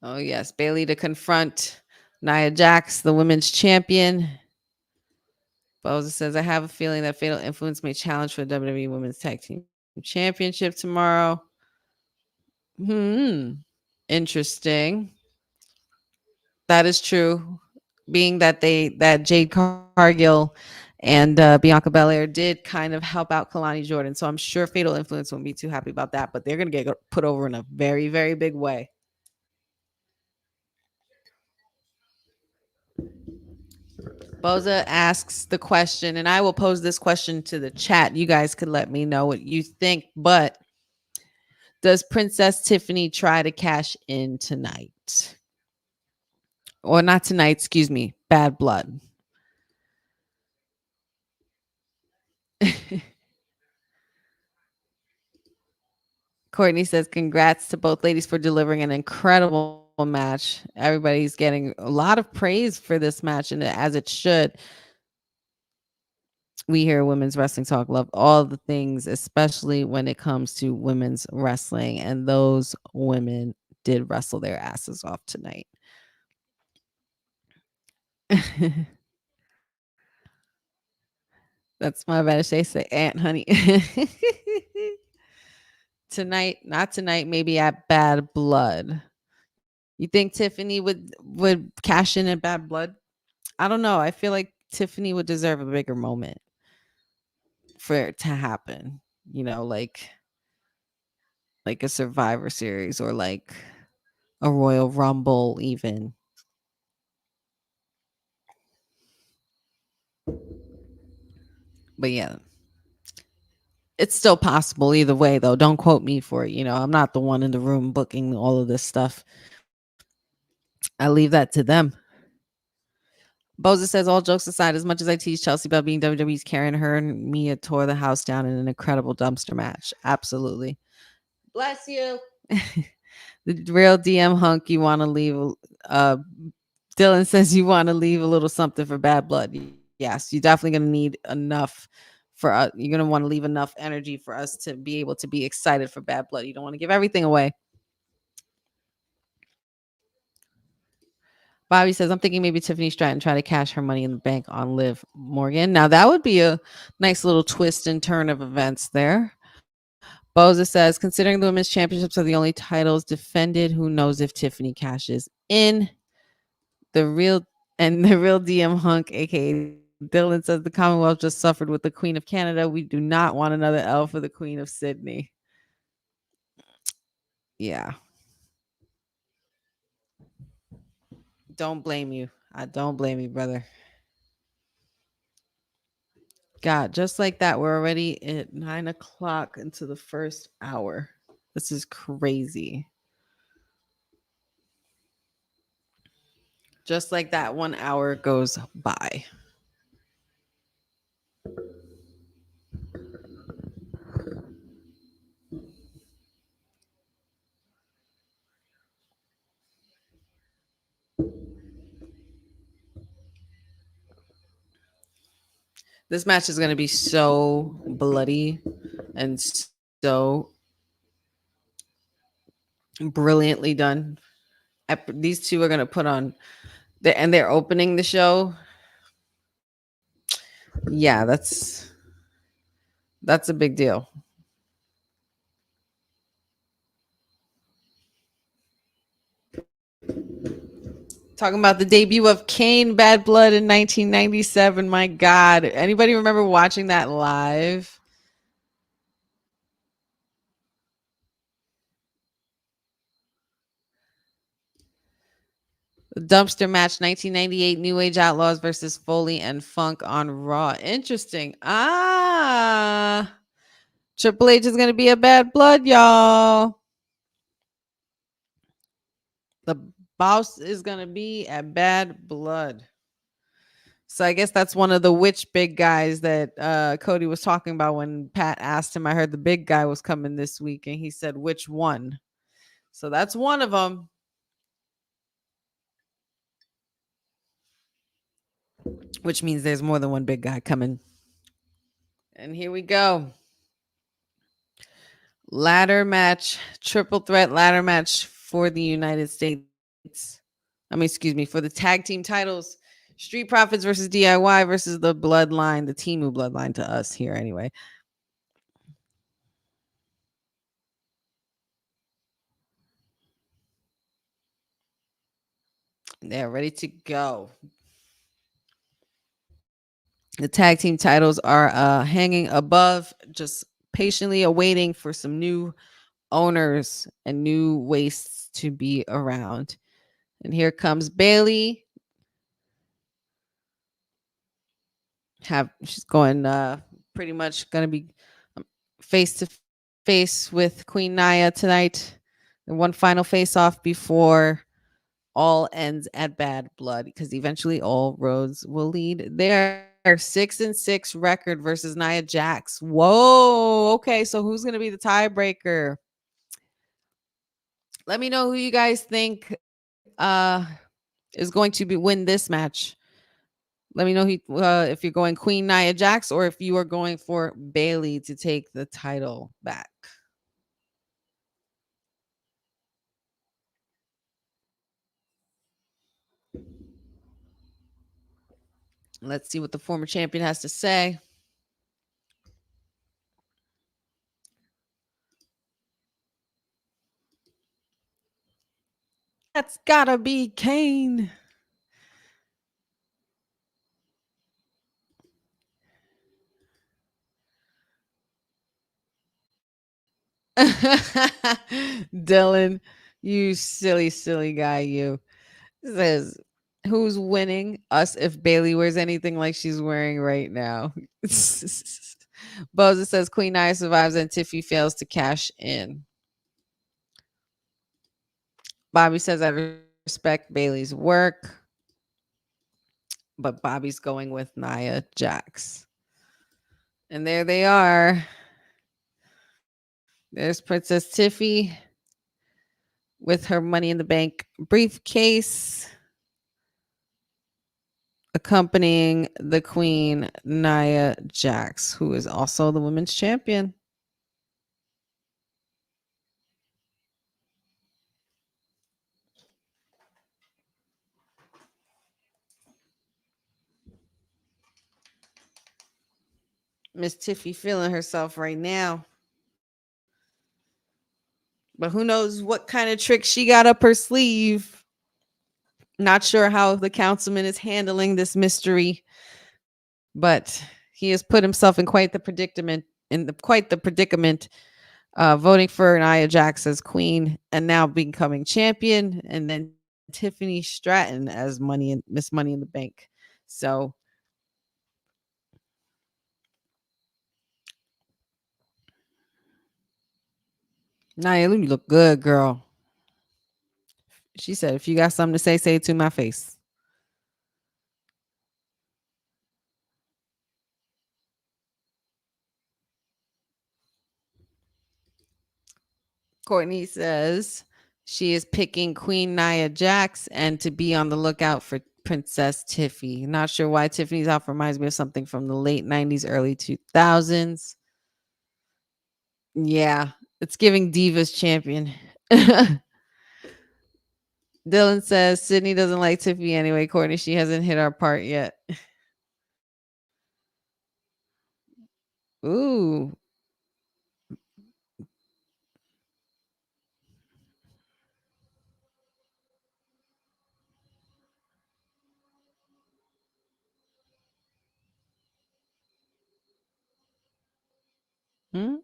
Oh, yes. Bailey to confront Nia Jax, the women's champion. Boza says, I have a feeling that Fatal Influence may challenge for the WWE Women's Tag Team Championship tomorrow. Interesting. That is true. Being that Jade Cargill and Bianca Belair did kind of help out Kalani Jordan. So I'm sure Fatal Influence won't be too happy about that, but they're going to get put over in a very, very big way. Boza asks the question, and I will pose this question to the chat. You guys could let me know what you think, but does Princess Tiffany try to cash in tonight? Or not tonight, excuse me, Bad Blood. Courtney says, congrats to both ladies for delivering an incredible match. Everybody's getting a lot of praise for this match, and as it should. We here at Women's Wrestling Talk love all the things, especially when it comes to women's wrestling, and those women did wrestle their asses off tonight. That's my better say Aunt Honey. Tonight, not tonight, maybe at Bad Blood. You think Tiffany would cash in at Bad Blood? I don't know. I feel like Tiffany would deserve a bigger moment for it to happen. Like a Survivor Series or like a Royal Rumble even. But yeah, it's still possible either way, though. Don't quote me for it. I'm not the one in the room booking all of this stuff. I leave that to them. Boza says, all jokes aside, as much as I tease Chelsea about being WWE's carrying her and Mia tore the house down in an incredible dumpster match. Absolutely. Bless you. The real DM hunk, you want to leave. Dylan says you want to leave a little something for Bad Blood. Yes, you're definitely going to need enough for us. You're going to want to leave enough energy for us to be able to be excited for Bad Blood. You don't want to give everything away. Bobby says, I'm thinking maybe Tiffany Stratton try to cash her money in the bank on Liv Morgan. Now, that would be a nice little twist and turn of events there. Boza says, considering the women's championships are the only titles defended, who knows if Tiffany cashes in. The real DM hunk, aka Dylan, says the Commonwealth just suffered with the Queen of Canada. We do not want another L for the Queen of Sydney. Yeah. Don't blame you. I don't blame you, brother. God, just like that, we're already at 9 o'clock into the first hour. This is crazy. Just like that, 1 hour goes by. This match is going to be so bloody and so brilliantly done. These two are going to put on, and they're opening the show. Yeah, that's a big deal. Talking about the debut of Kane Bad Blood in 1997. My God. Anybody remember watching that live? The dumpster match, 1998, New Age Outlaws versus Foley and Funk on Raw. Interesting. Triple H is going to be a Bad Blood, y'all. The boss is going to be a Bad Blood. So I guess that's one of the which big guys that Cody was talking about when Pat asked him. I heard the big guy was coming this week, and he said, which one? So that's one of them. Which means there's more than one big guy coming. And here we go. Ladder match, triple threat ladder match for the United States. For the tag team titles. Street Profits versus DIY versus the Bloodline, the Temu Bloodline to us here anyway. They're ready to go. The tag team titles are hanging above, just patiently awaiting for some new owners and new wastes to be around. And here comes Bailey. She's going pretty much going to be face to face with Queen Nia tonight. And one final face off before all ends at Bad Blood, because eventually all roads will lead there. 6-6 record versus Nia Jax. Whoa. Okay, so who's going to be the tiebreaker? Let me know who you guys think is going to win this match. Let me know if you're going Queen Nia Jax or if you are going for Bailey to take the title back. Let's see what the former champion has to say. That's gotta be Kane. Dylan, you silly guy, you. Says, who's winning? Us if Bailey wears anything like she's wearing right now. Boza says Queen Nia survives and Tiffy fails to cash in. Bobby says, I've respect Bailey's work, but Bobby's going with Nia Jax. And there they are. There's Princess Tiffy with her Money in the Bank briefcase, accompanying the Queen, Nia Jax, who is also the women's champion. Miss Tiffy feeling herself right now. But who knows what kind of trick she got up her sleeve. Not sure how the councilman is handling this mystery, but he has put himself in quite the predicament, voting for Nia Jax as queen and now becoming champion, and then Tiffany Stratton as Miss Money in the Bank. So Nia, you look good, girl. She said, if you got something to say it to my face. Courtney says she is picking Queen Nia Jax and to be on the lookout for Princess Tiffy. Not sure why Tiffany's outfit reminds me of something from the late 90s, early 2000s. Yeah, it's giving Divas champion. Dylan says Sydney doesn't like Tiffy anyway. Courtney, she hasn't hit our part yet. Ooh. Hmm?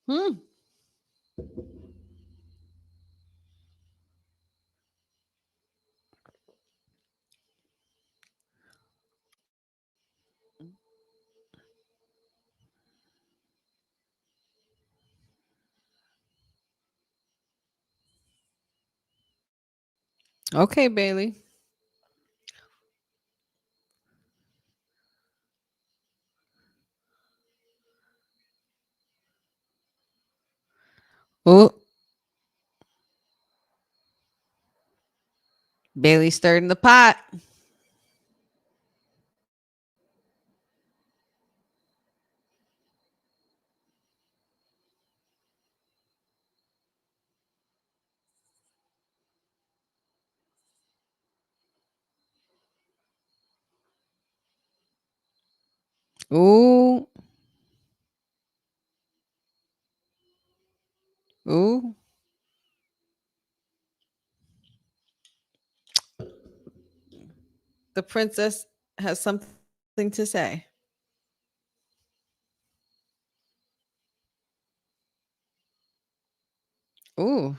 Hmm. Okay, Bailey. Oh, Bailey stirred in the pot. Ooh. Ooh. The princess has something to say. Ooh.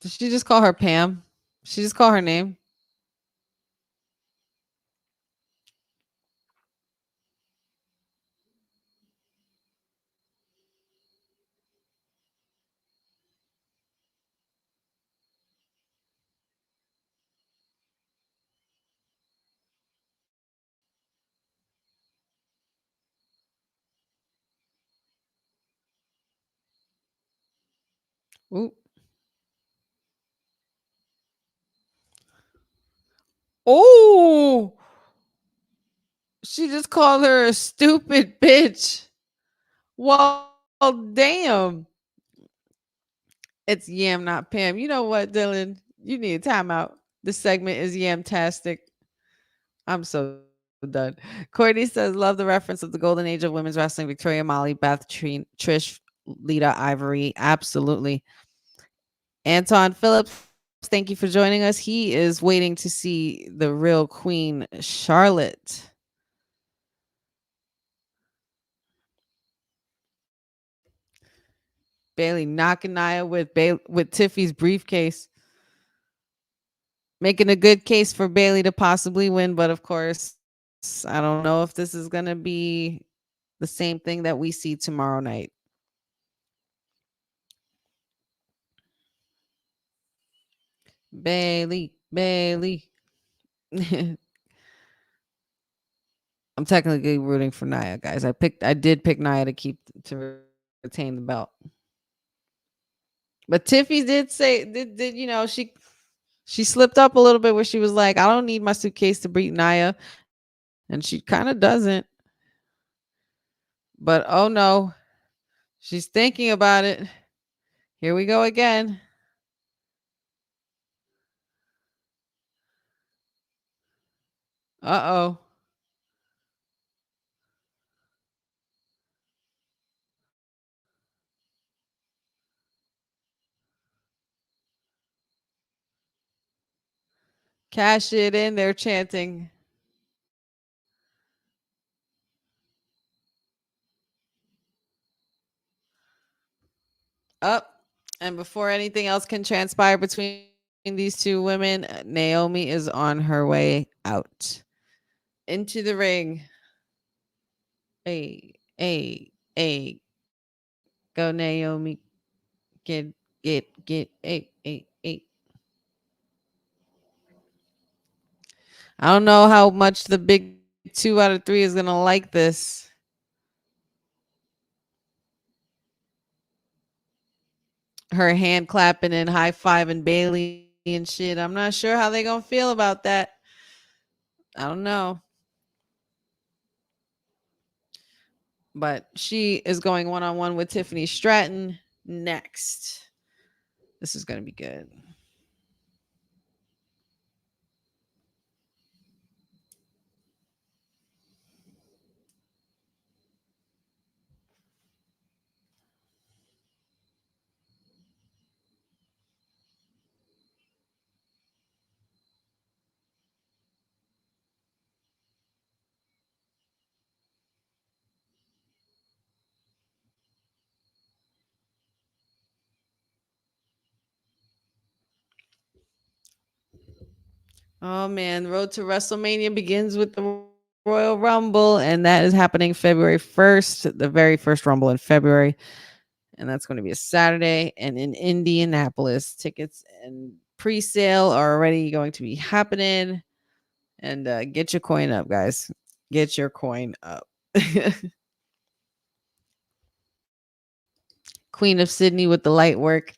Did she just call her Pam? She just call her name? Ooh. Oh, she just called her a stupid bitch. Well, damn. It's Yam, not Pam. You know what, Dylan? You need a timeout. This segment is Yam-tastic. I'm so done. Courtney says, love the reference of the golden age of women's wrestling. Victoria, Molly, Beth, Trish, Lita, Ivory. Absolutely. Anton Phillips, thank you for joining us. He is waiting to see the real Queen Charlotte. Bailey knocking Nia with Tiffy's briefcase. Making a good case for Bailey to possibly win, but of course, I don't know if this is going to be the same thing that we see tomorrow night. Bailey. I'm technically rooting for Nia, guys. I did pick Nia to retain the belt. But Tiffy did say she slipped up a little bit where she was like, I don't need my suitcase to beat Nia. And she kind of doesn't. But oh no, she's thinking about it. Here we go again. Uh-oh. Cash it in, they're chanting. Up. And before anything else can transpire between these two women, Naomi is on her way out into the ring. Hey. Go, Naomi. Get. Hey. I don't know how much the big 2 out of 3 is going to like this. Her hand clapping and high fiving Bailey and shit. I'm not sure how they going to feel about that. I don't know. But she is going one-on-one with Tiffany Stratton next. This is going to be good. Oh man, the road to WrestleMania begins with the Royal Rumble, and that is happening February 1st, the very first Rumble in February. And that's going to be a Saturday. And in Indianapolis, tickets and pre-sale are already going to be happening. And get your coin up, guys. Get your coin up. Queen of Sydney with the light work.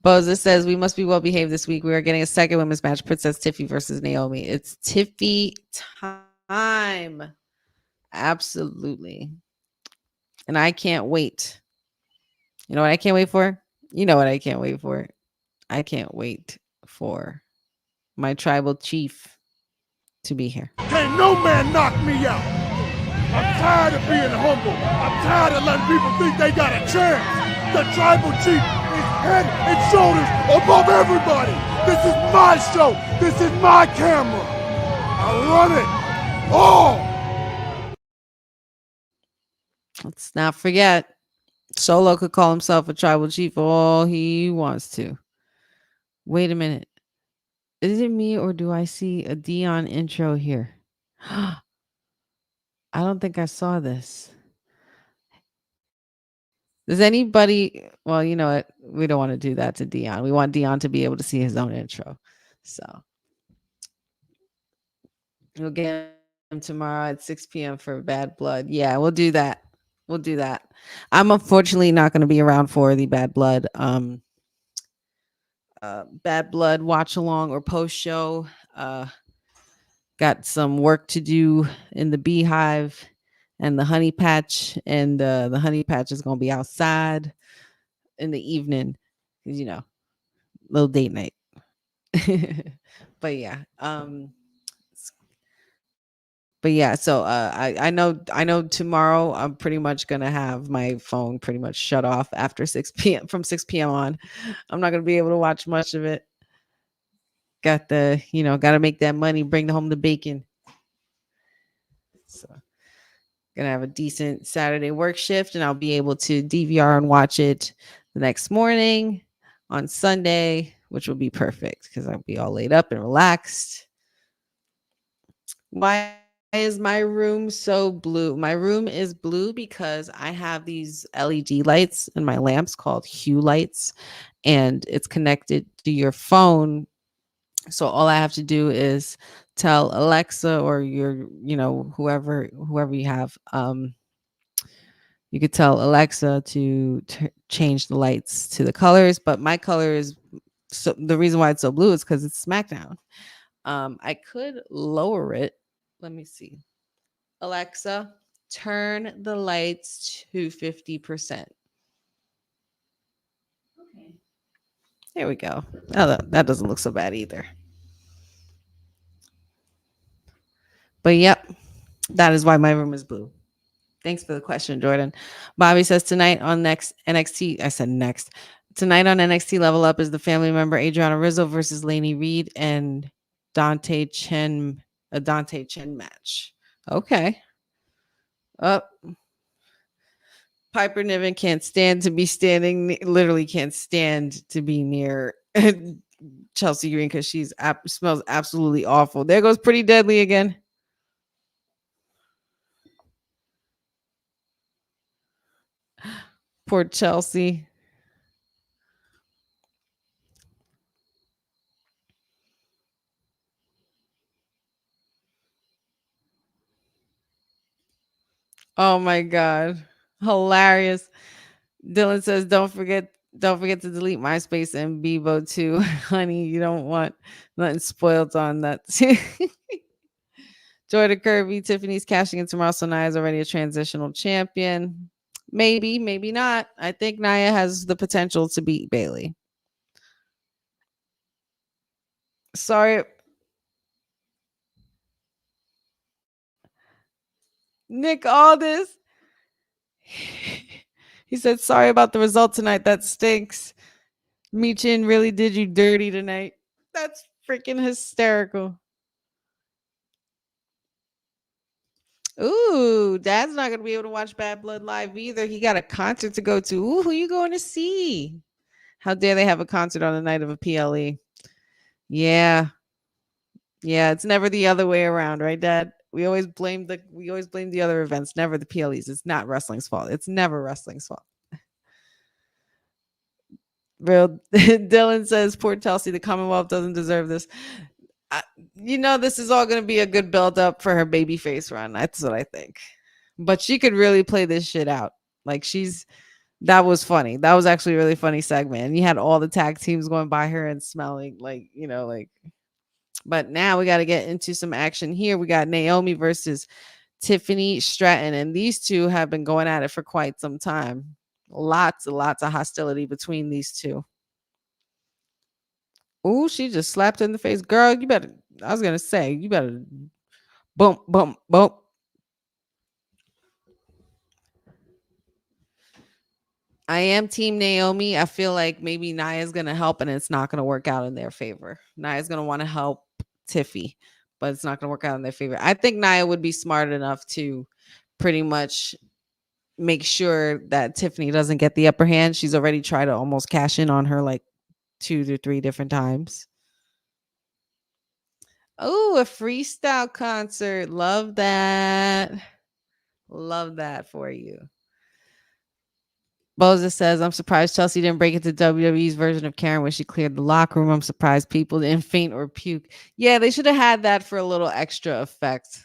Boza says, we must be well behaved this week. We are getting a second women's match, Princess Tiffy versus Naomi. It's Tiffy time. Absolutely. And I can't wait. You know what I can't wait for? You know what I can't wait for? I can't wait for my tribal chief to be here. Can't no man knock me out. I'm tired of being humble. I'm tired of letting people think they got a chance. The tribal chief is head and shoulders above everybody. This is my show. This is my camera. I run it all. Let's not forget, Solo could call himself a tribal chief all he wants to. Wait a minute. Is it me or do I see a Dion intro here? I don't think I saw this. Does anybody... Well, you know what? We don't want to do that to Dion. We want Dion to be able to see his own intro. So we'll get him tomorrow at 6 p.m. for Bad Blood. Yeah, we'll do that. We'll do that. I'm unfortunately not going to be around for the Bad Blood watch along or post show. Got some work to do in the beehive and the honey patch, and the honey patch is going to be outside in the evening, you know, little date night. But yeah, But yeah, so I know tomorrow I'm pretty much gonna have my phone pretty much shut off after 6 p.m. From 6 p.m. on. I'm not gonna be able to watch much of it. Gotta make that money, bring home the bacon. So gonna have a decent Saturday work shift, and I'll be able to DVR and watch it the next morning on Sunday, which will be perfect because I'll be all laid up and relaxed. Why is my room so blue? My room is blue because I have these LED lights in my lamps called Hue lights, and it's connected to your phone. So all I have to do is tell Alexa or whoever you have, you could tell Alexa to change the lights to the colors, but my color is, so the reason why it's so blue is because it's SmackDown. I could lower it. Let me see. Alexa, turn the lights to 50%. Okay. There we go. Oh, that doesn't look so bad either. But yep, that is why my room is blue. Thanks for the question, Jordan. Bobby says tonight on next NXT. I said next. Tonight on NXT Level Up is the family member Adriana Rizzo versus Lainey Reed and Dante Chen. A Dante Chen match. Okay. Up. Piper Niven can't stand to be standing. Literally can't stand to be near Chelsea Green because smells absolutely awful. There goes Pretty Deadly again. Poor Chelsea. Oh my god. Hilarious. Dylan says, don't forget to delete MySpace and Bebo too. Honey, you don't want nothing spoiled on that. Jordan Kirby, Tiffany's cashing in tomorrow, so Nia's already a transitional champion. Maybe, maybe not. I think Nia has the potential to beat Bailey. Sorry. Nick Aldis. He said, sorry about the result tonight. That stinks. Michin really did you dirty tonight. That's freaking hysterical. Ooh, Dad's not going to be able to watch Bad Blood live either. He got a concert to go to. Ooh, who you going to see? How dare they have a concert on the night of a PLE? Yeah. Yeah, it's never the other way around, right, Dad? We always blame the other events, never the PLEs. It's not wrestling's fault. It's never wrestling's fault. Real Dylan says, poor Chelsea, the Commonwealth doesn't deserve this. This is all going to be a good build up for her babyface run. That's what I think. But she could really play this shit out. Like that was funny. That was actually a really funny segment. And you had all the tag teams going by her and smelling like. But now we got to get into some action here. We got Naomi versus Tiffany Stratton, and these two have been going at it for quite some time. Lots and lots of hostility between these two. Oh, she just slapped her in the face. Girl, you better, I was going to say, you better bump, bump, bump. I am Team Naomi. I feel like maybe Nia's going to help and it's not going to work out in their favor. Nia's going to want to help Tiffy, but it's not going to work out in their favor. I think Nia would be smart enough to pretty much make sure that Tiffany doesn't get the upper hand. She's already tried to almost cash in on her like 2 to 3 different times. Oh, a freestyle concert. Love that. Love that for you. Boza says, I'm surprised Chelsea didn't break into WWE's version of Karen when she cleared the locker room. I'm surprised people didn't faint or puke. Yeah, they should have had that for a little extra effect.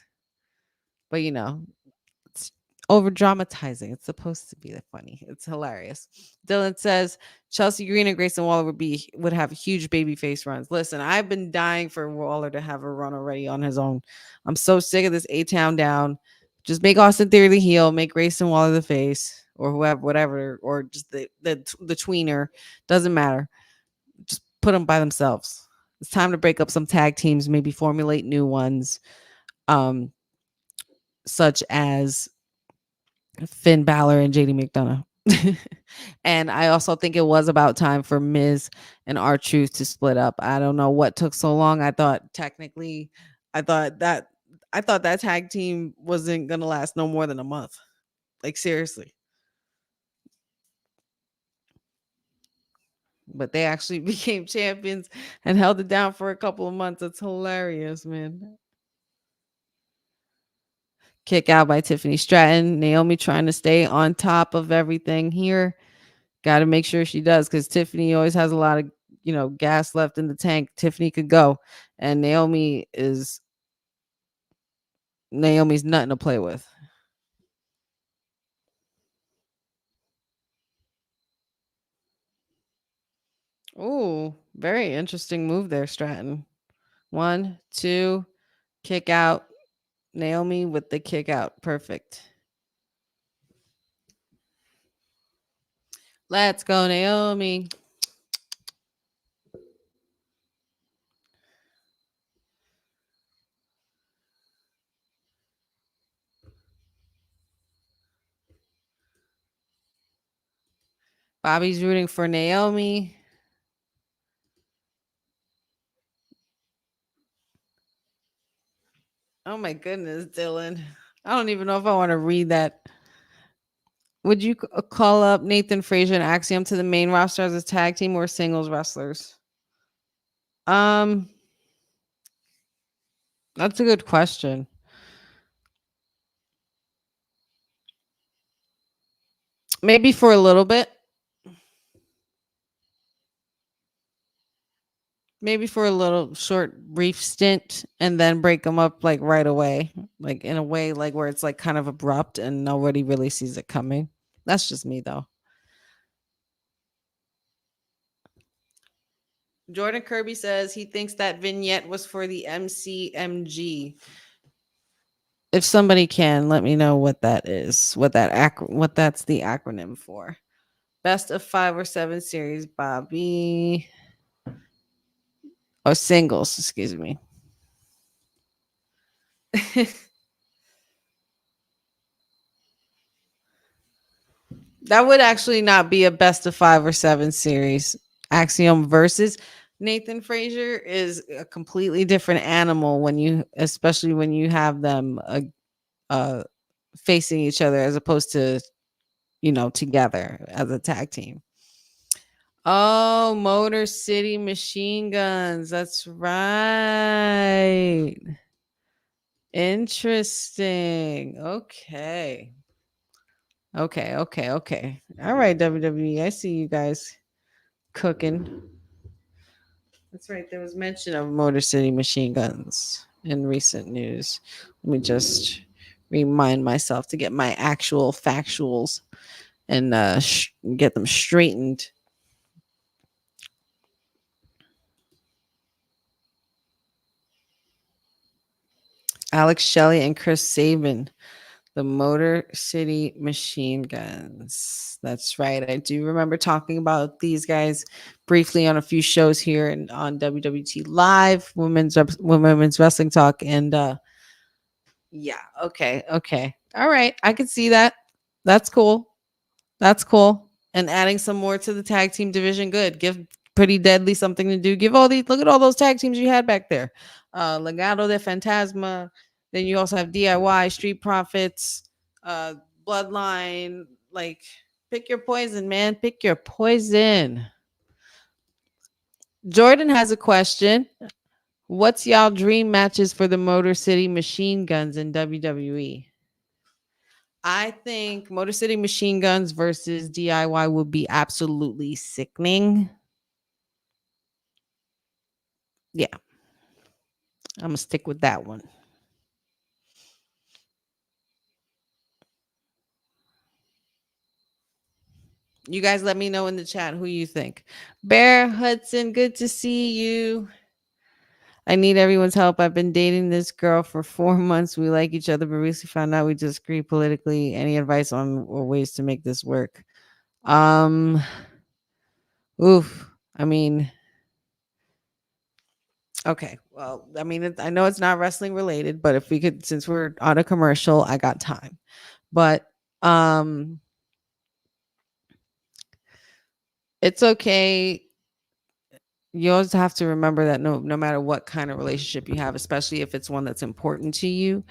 But it's over dramatizing. It's supposed to be funny. It's hilarious. Dylan says, Chelsea Green and Grayson Waller would have huge baby face runs. Listen, I've been dying for Waller to have a run already on his own. I'm so sick of this A-Town down. Just make Austin Theory the heel, make Grayson Waller the face. Or whoever, whatever, or just the tweener, doesn't matter. Just put them by themselves. It's time to break up some tag teams, maybe formulate new ones. such as Finn Balor and JD McDonough. And I also think it was about time for Miz and R-Truth to split up. I don't know what took so long. I thought that tag team wasn't gonna last no more than a month. Like, seriously. But they actually became champions and held it down for a couple of months. It's hilarious, man. Kick out by Tiffany Stratton. Naomi trying to stay on top of everything here. Got to make sure she does, because Tiffany always has a lot of, gas left in the tank. Tiffany could go. And Naomi's nothing to play with. Ooh, very interesting move there, Stratton. 1, 2, kick out. Naomi with the kick out. Perfect. Let's go, Naomi. Bobby's rooting for Naomi. Oh my goodness, Dylan. I don't even know if I want to read that. Would you call up Nathan Frazier and Axiom to the main roster as a tag team or singles wrestlers? That's a good question. Maybe for a little bit. Maybe for a little short brief stint, and then break them up like right away. Like in a way like where it's like kind of abrupt and nobody really sees it coming. That's just me though. Jordan Kirby says he thinks that vignette was for the MCMG. If somebody can, let me know what that is. What that's the acronym for. Best of 5 or 7 series, Bobby. Or singles, excuse me. That would actually not be a best of 5 or 7 series. Axiom versus Nathan Frazier is a completely different animal especially when you have them facing each other as opposed to, together as a tag team. Oh, Motor City Machine Guns. That's right. Interesting. Okay. All right, WWE. I see you guys cooking. That's right. There was mention of Motor City Machine Guns in recent news. Let me just remind myself to get my actual factuals and get them straightened. Alex Shelley and Chris Sabin, the Motor City Machine Guns. That's right. I do remember talking about these guys briefly on a few shows here and on WWT Live, Women's Wrestling Talk. And yeah, okay. All right. I can see that. That's cool. And adding some more to the tag team division. Good. Give Pretty Deadly something to do. Look at all those tag teams you had back there. Legado de Fantasma. Then you also have DIY, Street Profits, Bloodline. Like, pick your poison, man. Pick your poison. Jordan has a question. What's y'all dream matches for the Motor City Machine Guns in WWE? I think Motor City Machine Guns versus DIY would be absolutely sickening. Yeah. I'm going to stick with that one. You guys let me know in the chat who you think. Bear Hudson, good to see you. I need everyone's help. I've been dating this girl for 4 months. We like each other, but recently found out we disagree politically. Any advice on or ways to make this work? Oof. I mean, Okay. Well, I mean, I know it's not wrestling related, but if we could, since we're on a commercial, I got time. But it's okay. You always have to remember that no matter what kind of relationship you have, especially if it's one that's important to you,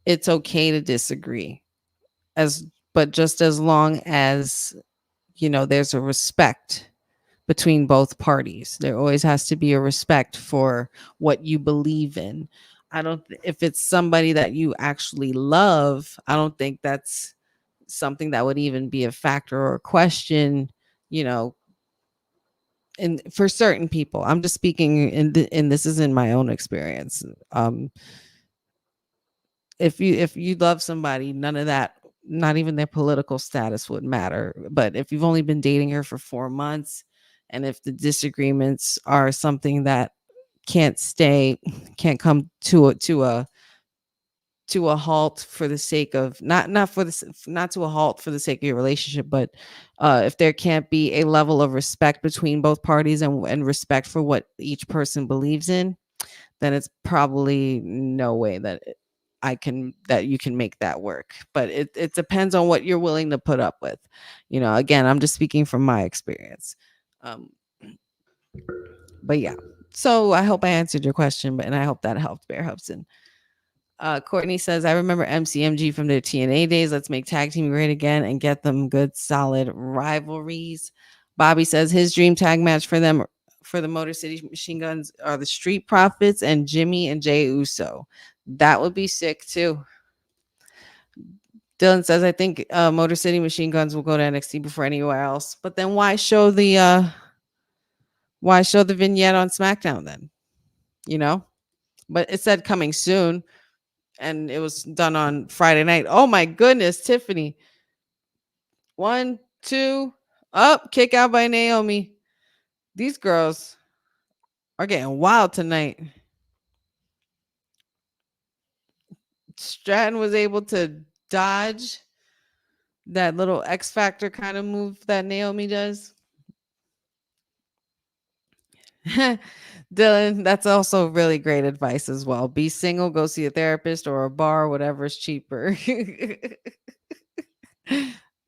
it's okay to disagree. But just as long as there's a respect between both parties. There always has to be a respect for what you believe in. If it's somebody that you actually love, I don't think that's something that would even be a factor or a question, you know, and for certain people. I'm just speaking and this is in my own experience. If you love somebody, none of that, not even their political status would matter. But if you've only been dating her for 4 months, and if the disagreements are something that can't come to a halt for the sake of not to a halt for the sake of your relationship, but if there can't be a level of respect between both parties and respect for what each person believes in, then it's probably no way that you can make that work. But it depends on what you're willing to put up with. Again, I'm just speaking from my experience. But yeah. So I hope I answered your question, and I hope that helped, Bear Hubson. Courtney says, I remember MCMG from their TNA days. Let's make tag team great again and get them good, solid rivalries. Bobby says his dream tag match for them, for the Motor City Machine Guns, are the Street Profits and Jimmy and Jay Uso. That would be sick too. Dylan says, I think Motor City Machine Guns will go to NXT before anywhere else. But then why show the vignette on SmackDown then? But it said coming soon. And it was done on Friday night. Oh my goodness, Tiffany. 1, 2, up, kick out by Naomi. These girls are getting wild tonight. Stratton was able to dodge that little X Factor kind of move that Naomi does. Dylan, that's also really great advice as well. Be single, go see a therapist or a bar, whatever is cheaper.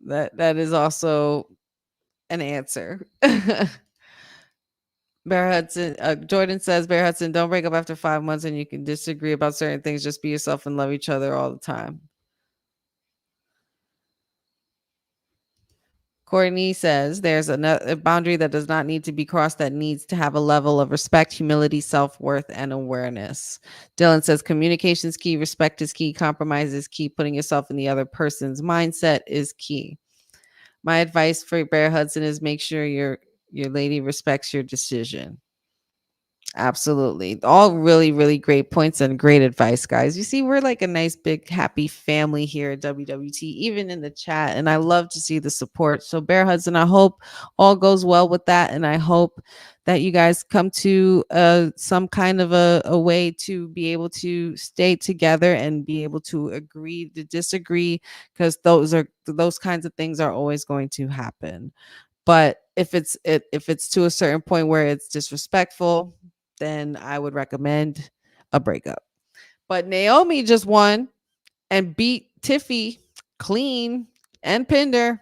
That is also an answer. Bear Hudson, Jordan says, Bear Hudson, don't break up after 5 months and you can disagree about certain things. Just be yourself and love each other all the time. Courtney says there's a boundary that does not need to be crossed, that needs to have a level of respect, humility, self-worth, and awareness. Dylan says communication is key, respect is key, compromise is key, putting yourself in the other person's mindset is key. My advice for Bear Hudson is make sure your lady respects your decision. Absolutely. All really, really great points and great advice, guys. You see, we're like a nice, big, happy family here at WWT, even in the chat. And I love to see the support. So, Bear Hudson, I hope all goes well with that. And I hope that you guys come to some kind of a way to be able to stay together and be able to agree to disagree, because those kinds of things are always going to happen. But if it's to a certain point where it's disrespectful, then I would recommend a breakup. But Naomi just won and beat Tiffy clean and pinned her.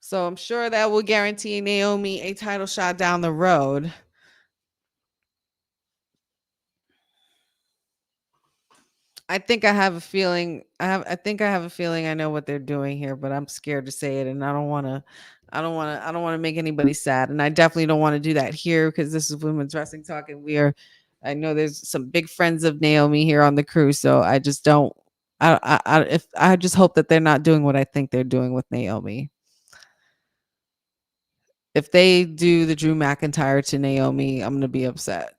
So I'm sure that will guarantee Naomi a title shot down the road. I think I have a feeling. I think I have a feeling I know what they're doing here, but I'm scared to say it, and I don't want to make anybody sad, and I definitely don't want to do that here, because this is Women's Wrestling Talk, and I know there's some big friends of Naomi here on the crew, so I just don't. I just hope that they're not doing what I think they're doing with Naomi. If they do the Drew McIntyre to Naomi, I'm gonna be upset.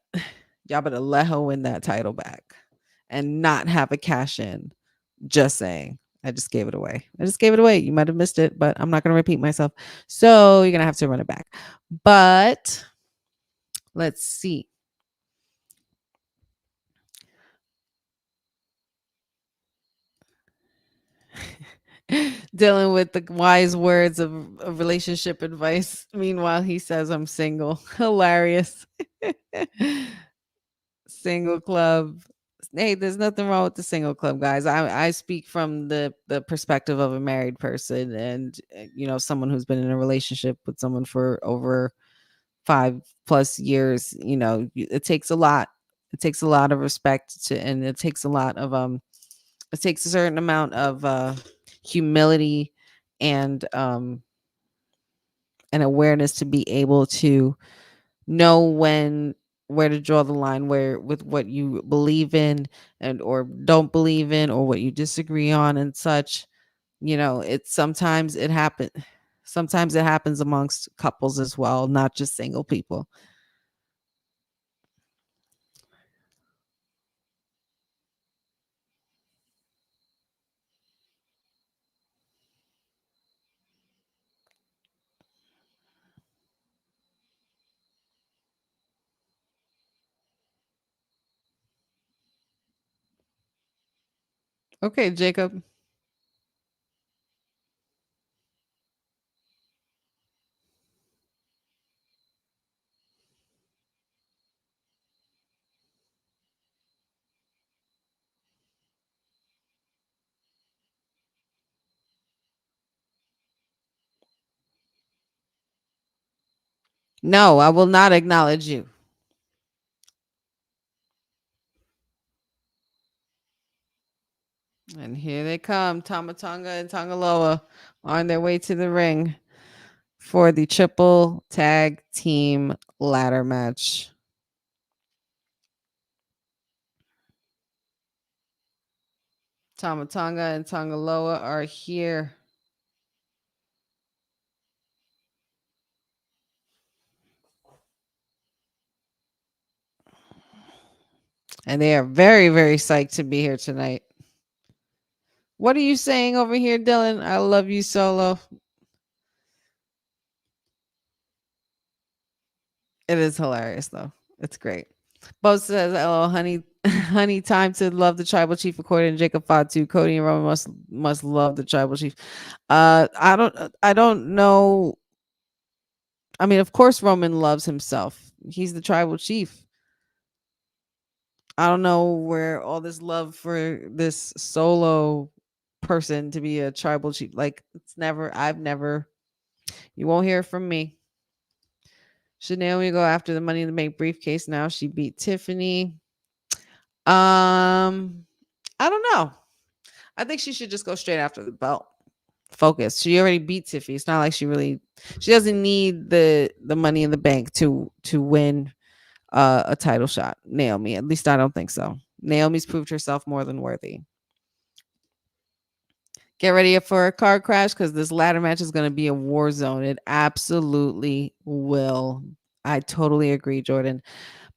Y'all better let her win that title back and not have a cash in. Just saying. I just gave it away. You might have missed it, but I'm not going to repeat myself. So you're going to have to run it back. But let's see. Dylan with the wise words of relationship advice. Meanwhile, he says, I'm single. Hilarious. Single club. Hey, there's nothing wrong with the single club, guys. I speak from the perspective of a married person and, someone who's been in a relationship with someone for over 5+ years. It takes a lot. It takes a lot of respect and it takes a lot of, it takes a certain amount of humility and awareness to be able to know where to draw the line with what you believe in and or don't believe in or what you disagree on and such. It's sometimes it happens amongst couples as well, not just single people. Okay, Jacob. No, I will not acknowledge you. And here they come, Tamatonga and Tongaloa on their way to the ring for the triple tag team ladder match. Tamatonga and Tongaloa are here. And they are very, very psyched to be here tonight. What are you saying over here, Dylan? I love you, Solo. It is hilarious, though. It's great. Bo says, "Hello, honey, honey. Time to love the tribal chief." According to Jacob Fatu, Cody and Roman must love the tribal chief. I don't know. I mean, of course, Roman loves himself. He's the tribal chief. I don't know where all this love for this solo person to be a tribal chief. Like, I've never. You won't hear from me. Should Naomi go after the Money in the Bank briefcase now? She beat Tiffany. I don't know. I think she should just go straight after the belt. Focus. She already beat Tiffany. It's not like she doesn't need the Money in the Bank to win a title shot. Naomi, at least I don't think so. Naomi's proved herself more than worthy. Get ready for a car crash because this ladder match is going to be a war zone. It absolutely will. I totally agree, Jordan.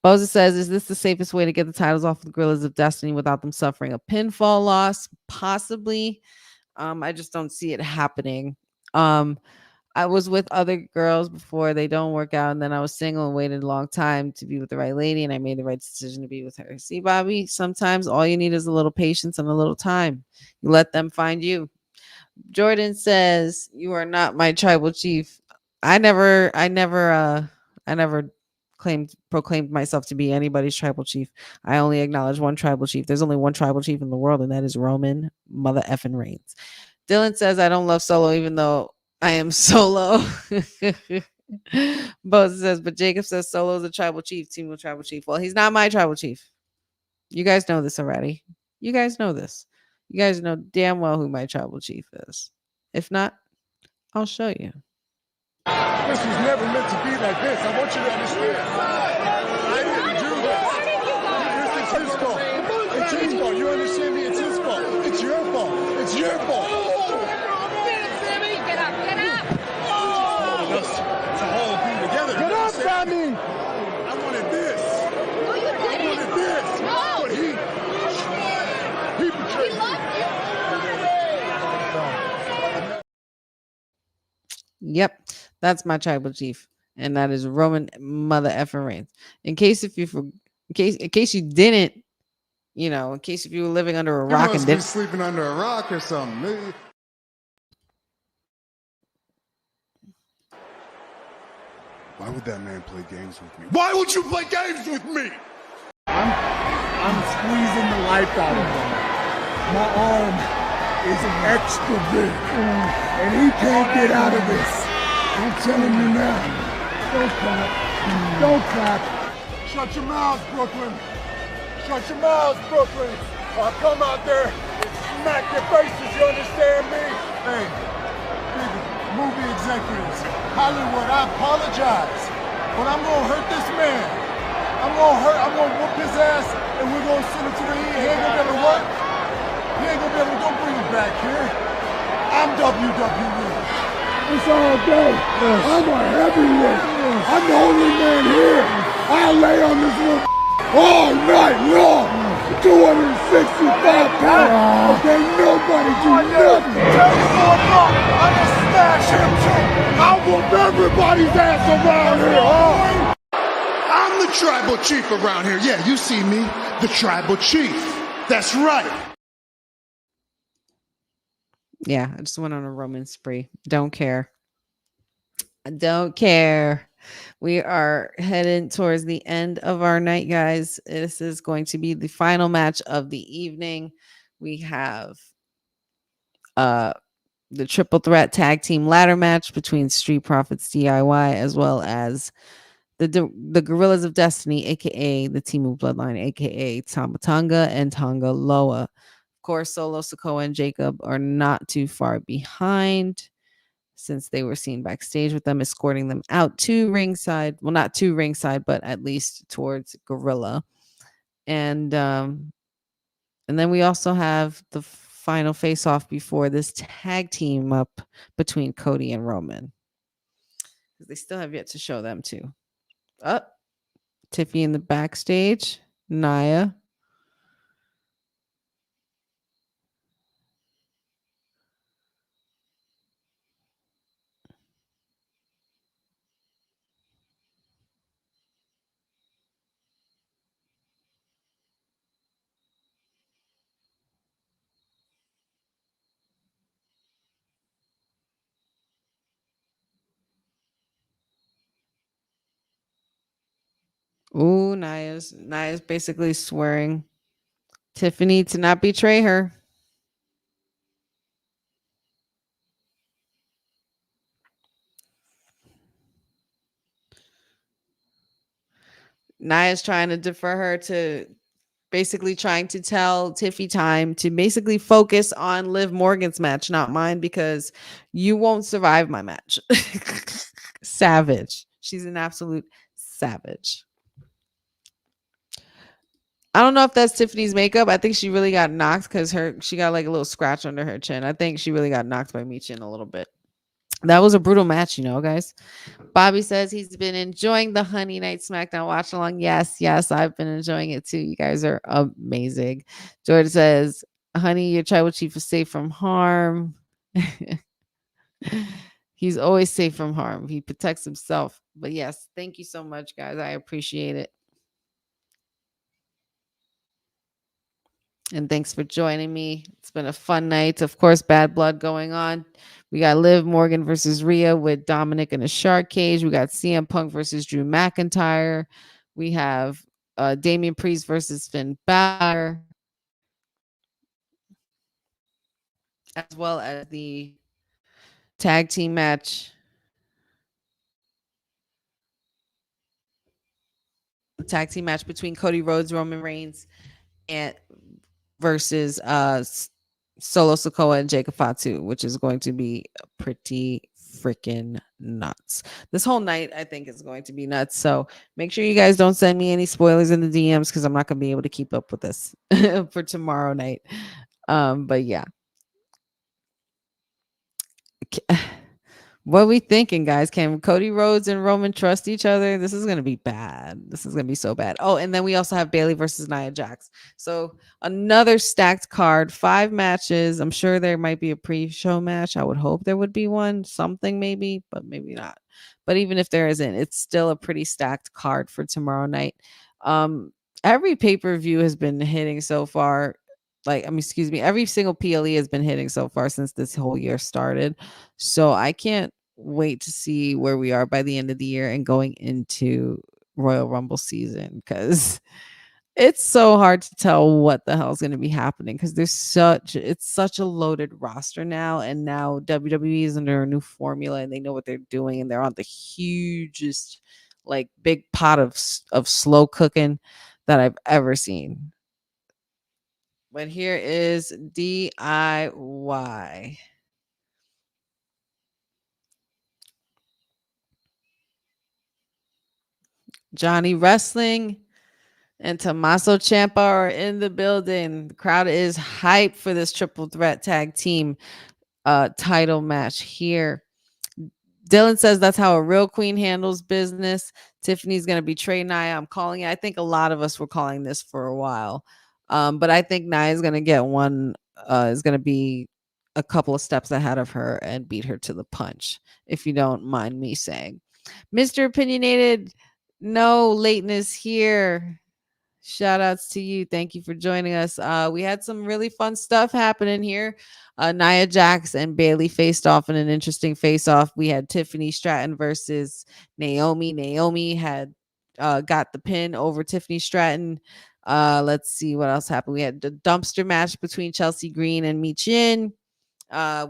Boza says, is this the safest way to get the titles off the Gorillas of Destiny without them suffering a pinfall loss? Possibly. I just don't see it happening. I was with other girls before. They don't work out. And then I was single and waited a long time to be with the right lady. And I made the right decision to be with her. See, Bobby, sometimes all you need is a little patience and a little time. You let them find you. Jordan says, you are not my tribal chief. I never proclaimed myself to be anybody's tribal chief. I only acknowledge one tribal chief. There's only one tribal chief in the world, and that is Roman mother effing Reigns. Dylan says, I don't love Solo, even though I am Solo. Both says, but Jacob says Solo is a tribal chief, team with tribal chief. Well, he's not my tribal chief. You guys know this already. You guys know this. You guys know damn well who my tribal chief is. If not, I'll show you. This was never meant to be like this. I want you to understand. I didn't do this. It's his fault. It's his fault. You understand me? It's his fault. It's your fault. It's your fault. Get up, get up. To hold thing together. Get up, Sammy. I wanted this. No, you didn't. I wanted this. No. But he betrayed He me. loved you. Yep, that's my tribal chief, and that is Roman mother effing Reigns. In case if you didn't, in case if you were living under a rock You and must be didn't. sleeping under a rock or something. Why would that man play games with me? Why would you play games with me? I'm squeezing the life out of him. My arm is extra big, and he can't get out of this. I'm telling you now. Don't clap. Don't clap. Shut your mouths, Brooklyn. Shut your mouths, Brooklyn. I'll come out there and smack your faces, you understand me? Hey, big movie executives, Hollywood, I apologize, but I'm gonna hurt this man. I'm gonna whoop his ass, and we're gonna send him to the he ain't gonna be able to work. He ain't gonna be able to, don't bring him back here. I'm WWE. It's all day. I'm a heavyweight. I'm the only man here. I'll lay on this little all night long. 265 pounds. Okay, nobody do nothing. Tell me for a buck, I'm gonna smash him too. I'll whoop everybody's ass around here, huh? I'm the tribal chief around here. Yeah, you see me, the tribal chief. That's right. Yeah, I just went on a Roman spree. Don't care. I don't care. We are heading towards the end of our night, guys. This is going to be the final match of the evening. We have the triple threat tag team ladder match between Street Profits DIY as well as the Gorillas of Destiny, aka the Team of Bloodline, aka Tama Tonga and Tonga Loa. Of course, Solo Sikoa and Jacob are not too far behind, since they were seen backstage with them, escorting them out to ringside. Well, not to ringside, but at least towards Gorilla. And then we also have the final face-off before this tag team up between Cody and Roman. Because they still have yet to show them too. Tiffy in the backstage. Nia. Ooh, Nia's basically swearing Tiffany to not betray her. Nia's trying to defer her to basically trying to tell Tiffy time to basically focus on Liv Morgan's match, not mine, because you won't survive my match. Savage. She's an absolute savage. I don't know if that's Tiffany's makeup. I think she really got knocked because she got like a little scratch under her chin. I think she really got knocked by Michin a little bit. That was a brutal match, guys. Bobby says he's been enjoying the Honey Night SmackDown Watchalong. Yes, I've been enjoying it too. You guys are amazing. George says, Honey, your tribal chief is safe from harm. He's always safe from harm. He protects himself. But yes, thank you so much, guys. I appreciate it. And thanks for joining me. It's been a fun night. Of course, Bad Blood going on. We got Liv Morgan versus Rhea with Dominic in a shark cage. We got CM Punk versus Drew McIntyre. We have Damian Priest versus Finn Balor. As well as the tag team match. The tag team match between Cody Rhodes, Roman Reigns, and versus Solo Sikoa and Jacob Fatu, which is going to be pretty freaking nuts. This whole night, I think, is going to be nuts. So make sure you guys don't send me any spoilers in the DMs because I'm not going to be able to keep up with this for tomorrow night. But yeah. What are we thinking, guys? Can Cody Rhodes and Roman trust each other? This is going to be bad. This is going to be so bad. Oh, and then we also have Bayley versus Nia Jax. So another stacked card, 5 matches. I'm sure there might be a pre-show match. I would hope there would be one, something maybe, but maybe not. But even if there isn't, it's still a pretty stacked card for tomorrow night. Every pay-per-view has been hitting so far. Every single PLE has been hitting so far since this whole year started. So I can't wait to see where we are by the end of the year and going into Royal Rumble season, because it's so hard to tell what the hell is going to be happening, because it's such a loaded roster now, and now WWE is under a new formula and they know what they're doing, and they're on the hugest like big pot of slow cooking that I've ever seen. But here is DIY. Johnny Wrestling and Tommaso Ciampa are in the building. The crowd is hyped for this triple threat tag team title match here. Dylan says that's how a real queen handles business. Tiffany's going to betray Nia. I'm calling it. I think a lot of us were calling this for a while. But I think Nia is going to get one, is going to be a couple of steps ahead of her and beat her to the punch, if you don't mind me saying. Mr. Opinionated, no lateness here. Shout outs to you. Thank you for joining us. We had some really fun stuff happening here. Nia Jax and Bailey faced off in an interesting face off. We had Tiffany Stratton versus Naomi. Naomi had got the pin over Tiffany Stratton. Let's see what else happened. We had the dumpster match between Chelsea Green and Michin,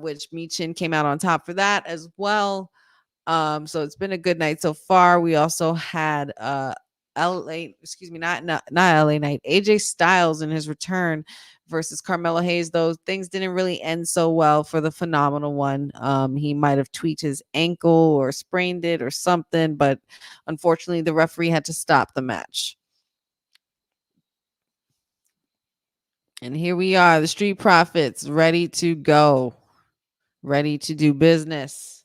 which Michin came out on top for that as well. So it's been a good night so far. We also had LA, excuse me, not LA Knight, AJ Styles in his return versus Carmelo Hayes. Those things didn't really end so well for the Phenomenal One. He might have tweaked his ankle or sprained it or something, but unfortunately the referee had to stop the match. And here we are, the Street Profits, ready to go, ready to do business.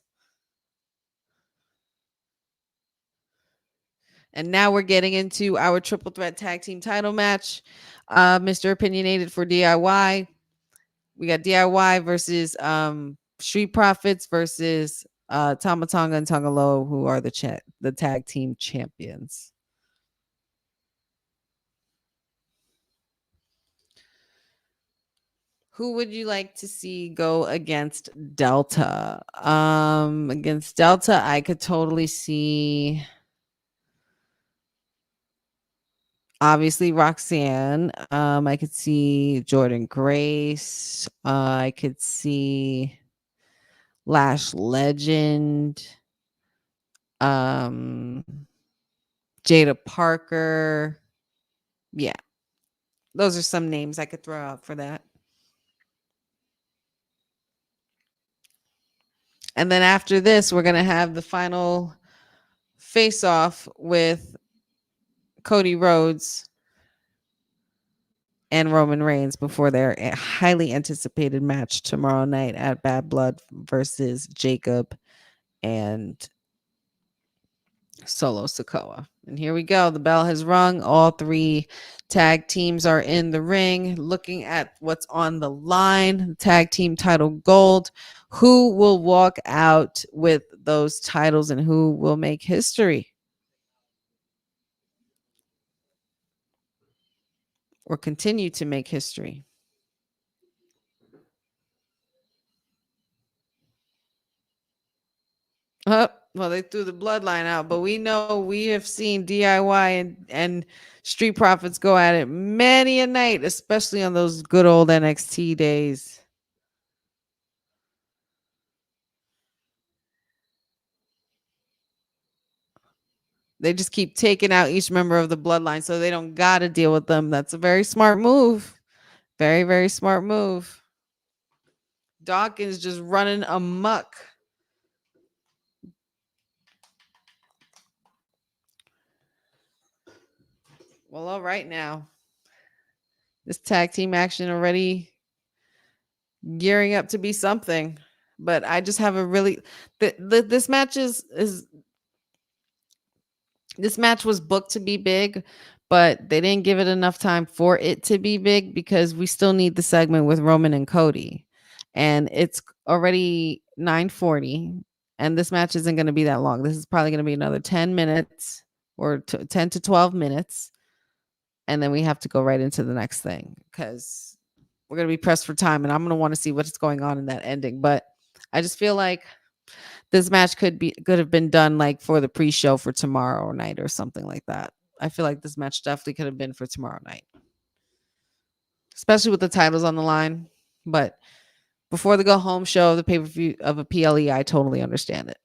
And now we're getting into our triple threat tag team title match. Mr. Opinionated for DIY. We got DIY versus Street Profits versus Tama Tonga and Tongalo, who are the tag team champions. Who would you like to see go against Delta? Against Delta, I could totally see... Obviously Roxanne. I could see Jordan Grace. I could see Lash Legend. Jada Parker. Yeah. Those are some names I could throw out for that. And then after this, we're going to have the final face-off with Cody Rhodes and Roman Reigns before their highly anticipated match tomorrow night at Bad Blood versus Jacob and Solo Sikoa. And here we go. The bell has rung. All three tag teams are in the ring. Looking at what's on the line, tag team title gold. Who will walk out with those titles and who will make history? Or continue to make history? Well, they threw the bloodline out, but we know we have seen DIY and Street Profits go at it many a night, especially on those good old NXT days. They just keep taking out each member of the bloodline so they don't got to deal with them. That's a very smart move. Very, very smart move. Dawkins just running amok. Well, all right now. This tag team action already gearing up to be something. But I just have a really... This match This match was booked to be big, but they didn't give it enough time for it to be big because we still need the segment with Roman and Cody. And it's already 9:40, and this match isn't going to be that long. This is probably going to be another 10 minutes or 10 to 12 minutes. And then we have to go right into the next thing because we're going to be pressed for time, and I'm going to want to see what's going on in that ending. But I just feel like This match could have been done like for the pre-show for tomorrow night or something like that. I feel like this match definitely could have been for tomorrow night, especially with the titles on the line. But before the go home show of the pay-per-view of a PLE, I totally understand it.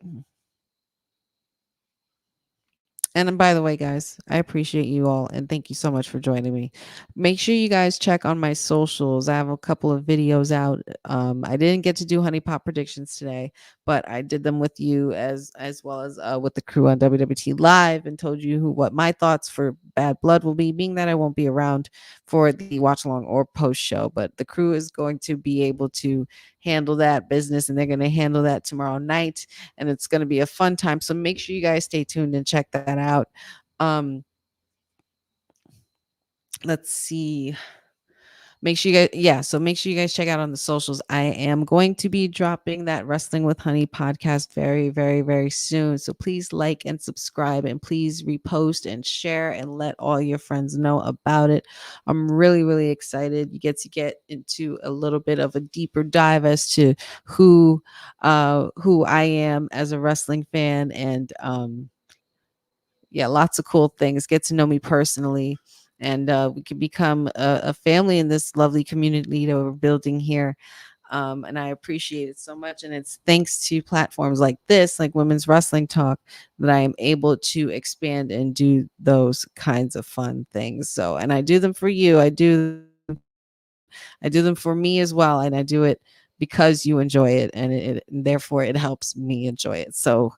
And by the way, guys, I appreciate you all and thank you so much for joining me. Make sure you guys check on my socials. I have a couple of videos out. I didn't get to do Honey Pop predictions today, but I did them with you as well as with the crew on WWT Live and told you what my thoughts for Bad Blood will be, being that I won't be around for the watch along or post show, but the crew is going to be able to handle that business and they're going to handle that tomorrow night, and it's going to be a fun time. So make sure you guys stay tuned and check that out. Let's see. Make sure you guys check out on the socials. I am going to be dropping that Wrestling with Honey podcast very, very, very soon. So please like and subscribe and please repost and share and let all your friends know about it. I'm really, really excited. You get to get into a little bit of a deeper dive as to who I am as a wrestling fan, and lots of cool things. Get to know me personally. And we can become a family in this lovely community that we're building here. And I appreciate it so much. And it's thanks to platforms like this, like Women's Wrestling Talk, that I am able to expand and do those kinds of fun things. So, and I do them for you. I do them for me as well. And I do it because you enjoy it. And therefore it helps me enjoy it. So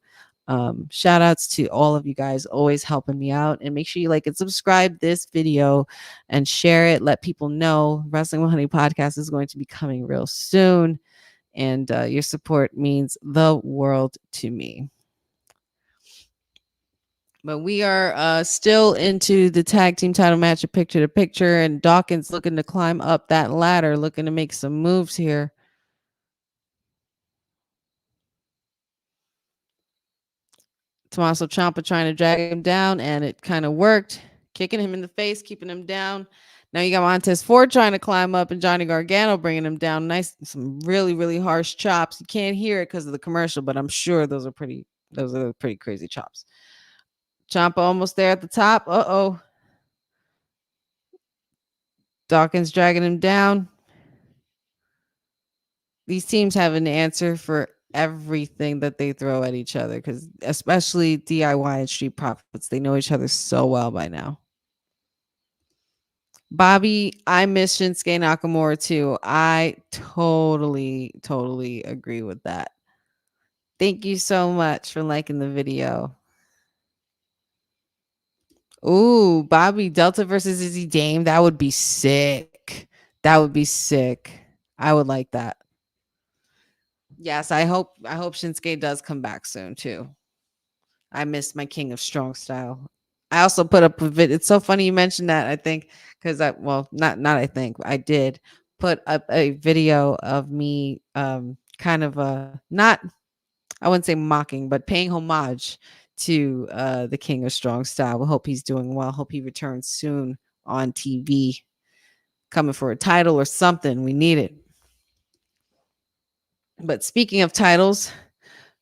shout outs to all of you guys always helping me out, and make sure you like and subscribe this video and share it. Let people know Wrestling with Honey podcast is going to be coming real soon, and your support means the world to me. But we are still into the tag team title match of picture to picture, and Dawkins looking to climb up that ladder, looking to make some moves here. Tommaso Ciampa trying to drag him down, and it kind of worked, kicking him in the face, keeping him down. Now you got Montez Ford trying to climb up and Johnny Gargano bringing him down. Nice, some really, really harsh chops. You can't hear it because of the commercial, but I'm sure those are pretty crazy chops. Ciampa almost there at the top. Uh-oh. Dawkins dragging him down. These teams have an answer for everything that they throw at each other, because especially DIY and Street Profits, they know each other so well by now. Bobby, I miss Shinsuke Nakamura too. I totally agree with that. Thank you so much for liking the video. Ooh, Bobby Delta versus Izzy Dame. That would be sick. I would like that. Yes, I hope Shinsuke does come back soon too. I miss my King of Strong Style. I also put up a vid. It's so funny you mentioned that. I think because I did put up a video of me kind of not, I wouldn't say mocking, but paying homage to the King of Strong Style. We hope he's doing well. Hope he returns soon on TV, coming for a title or something. We need it. But speaking of titles,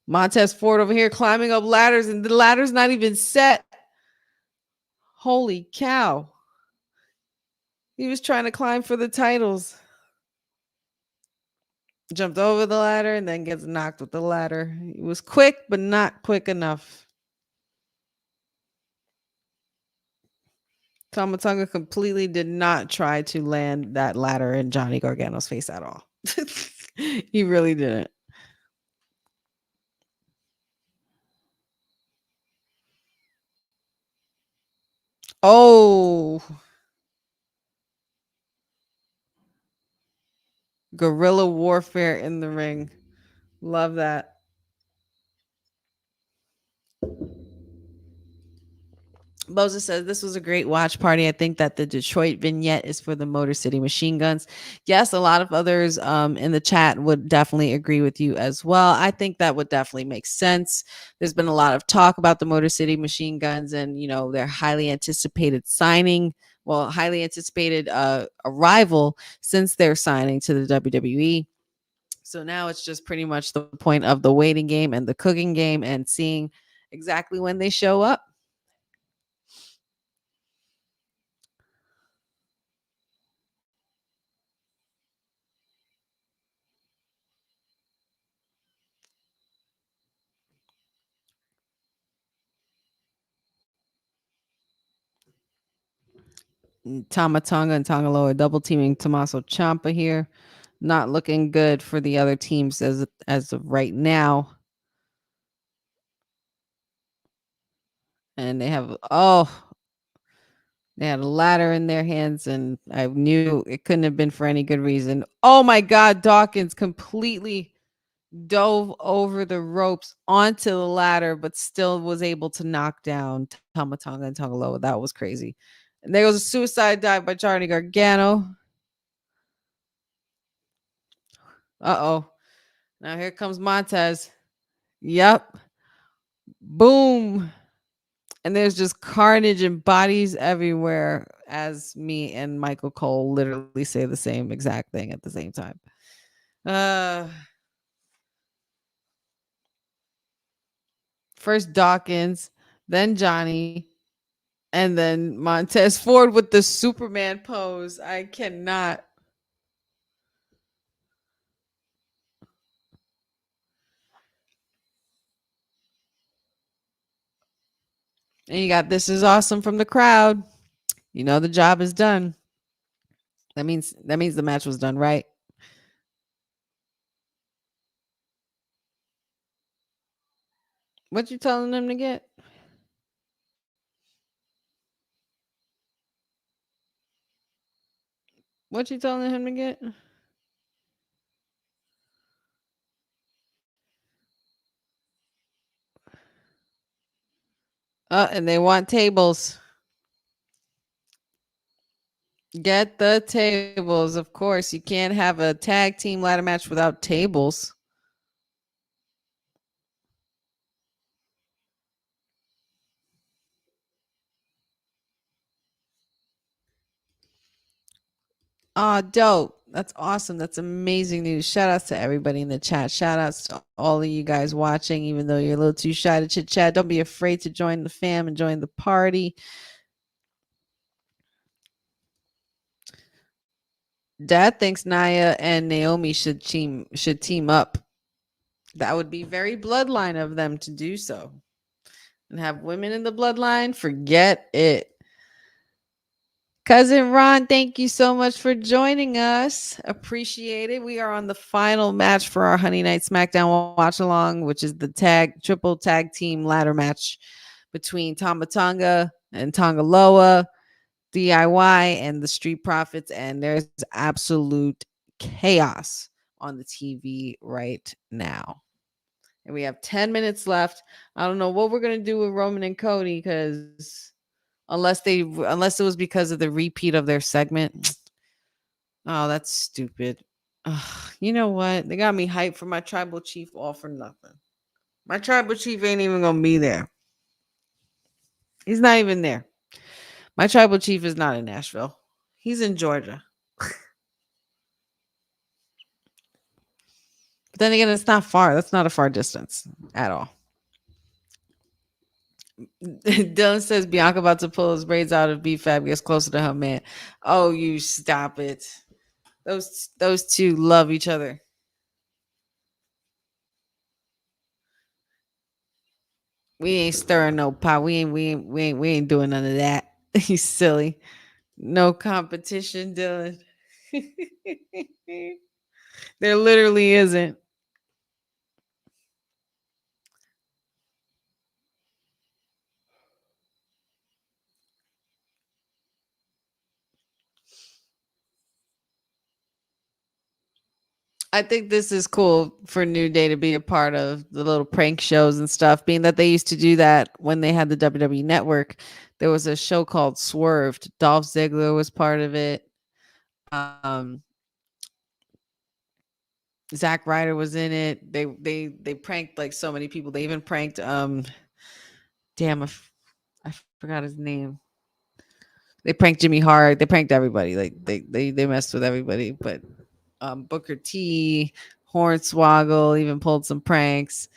Montez Ford over here climbing up ladders, and the ladder's not even set. Holy cow. He was trying to climb for the titles. Jumped over the ladder and then gets knocked with the ladder. He was quick, but not quick enough. Tama Tonga completely did not try to land that ladder in Johnny Gargano's face at all. He really didn't. Oh. Guerrilla warfare in the ring. Love that. Boza says this was a great watch party. I think that the Detroit vignette is for the Motor City Machine Guns. Yes, a lot of others in the chat would definitely agree with you as well. I think that would definitely make sense. There's been a lot of talk about the Motor City Machine Guns and, their highly anticipated signing. Well, highly anticipated arrival since their signing to the WWE. So now it's just pretty much the point of the waiting game and the cooking game and seeing exactly when they show up. Tama Tonga and Tongaloa double teaming Tommaso Ciampa here. Not looking good for the other teams as of right now. And they had a ladder in their hands, and I knew it couldn't have been for any good reason. Oh my God, Dawkins completely dove over the ropes onto the ladder, but still was able to knock down Tama Tonga and Tongaloa. That was crazy. And there was a suicide dive by Johnny Gargano. Uh-oh. Now here comes Montez. Yep. Boom. And there's just carnage and bodies everywhere as me and Michael Cole literally say the same exact thing at the same time. First Dawkins, then Johnny, and then Montez Ford with the Superman pose. I cannot. And you got "This is awesome" from the crowd. You know the job is done. That means the match was done, right? What you telling them to get? What you telling him to get? And they want tables. Get the tables, of course. You can't have a tag team ladder match without tables. Oh, dope. That's awesome. That's amazing news. Shout outs to everybody in the chat. Shout outs to all of you guys watching, even though you're a little too shy to chit chat. Don't be afraid to join the fam and join the party. Dad thinks Nia and Naomi should team up. That would be very bloodline of them to do so. And have women in the bloodline? Forget it. Cousin Ron, thank you so much for joining us. Appreciate it. We are on the final match for our Honey Night SmackDown Watchalong, which is the triple tag team ladder match between Tama Tonga and Tongaloa, DIY, and the Street Profits. And there's absolute chaos on the TV right now. And we have 10 minutes left. I don't know what we're going to do with Roman and Cody, because unless it was because of the repeat of their segment. Oh, that's stupid. Ugh, you know what? They got me hyped for my tribal chief all for nothing. My tribal chief ain't even going to be there. He's not even there. My tribal chief is not in Nashville. He's in Georgia. But then again, it's not far. That's not a far distance at all. Dylan says Bianca about to pull his braids out of B-Fab, gets closer to her man. Oh, you stop it. Those two love each other. We ain't stirring no pot. We ain't doing none of that. He's silly. No competition, Dylan. There literally isn't. I think this is cool for New Day to be a part of, the little prank shows and stuff, being that they used to do that when they had the WWE Network. There was a show called Swerved. Dolph Ziggler was part of it. Zack Ryder was in it. They pranked like so many people. They even pranked I forgot his name. They pranked Jimmy Hart. They pranked everybody. Like they messed with everybody. But Booker T, Hornswoggle even pulled some pranks.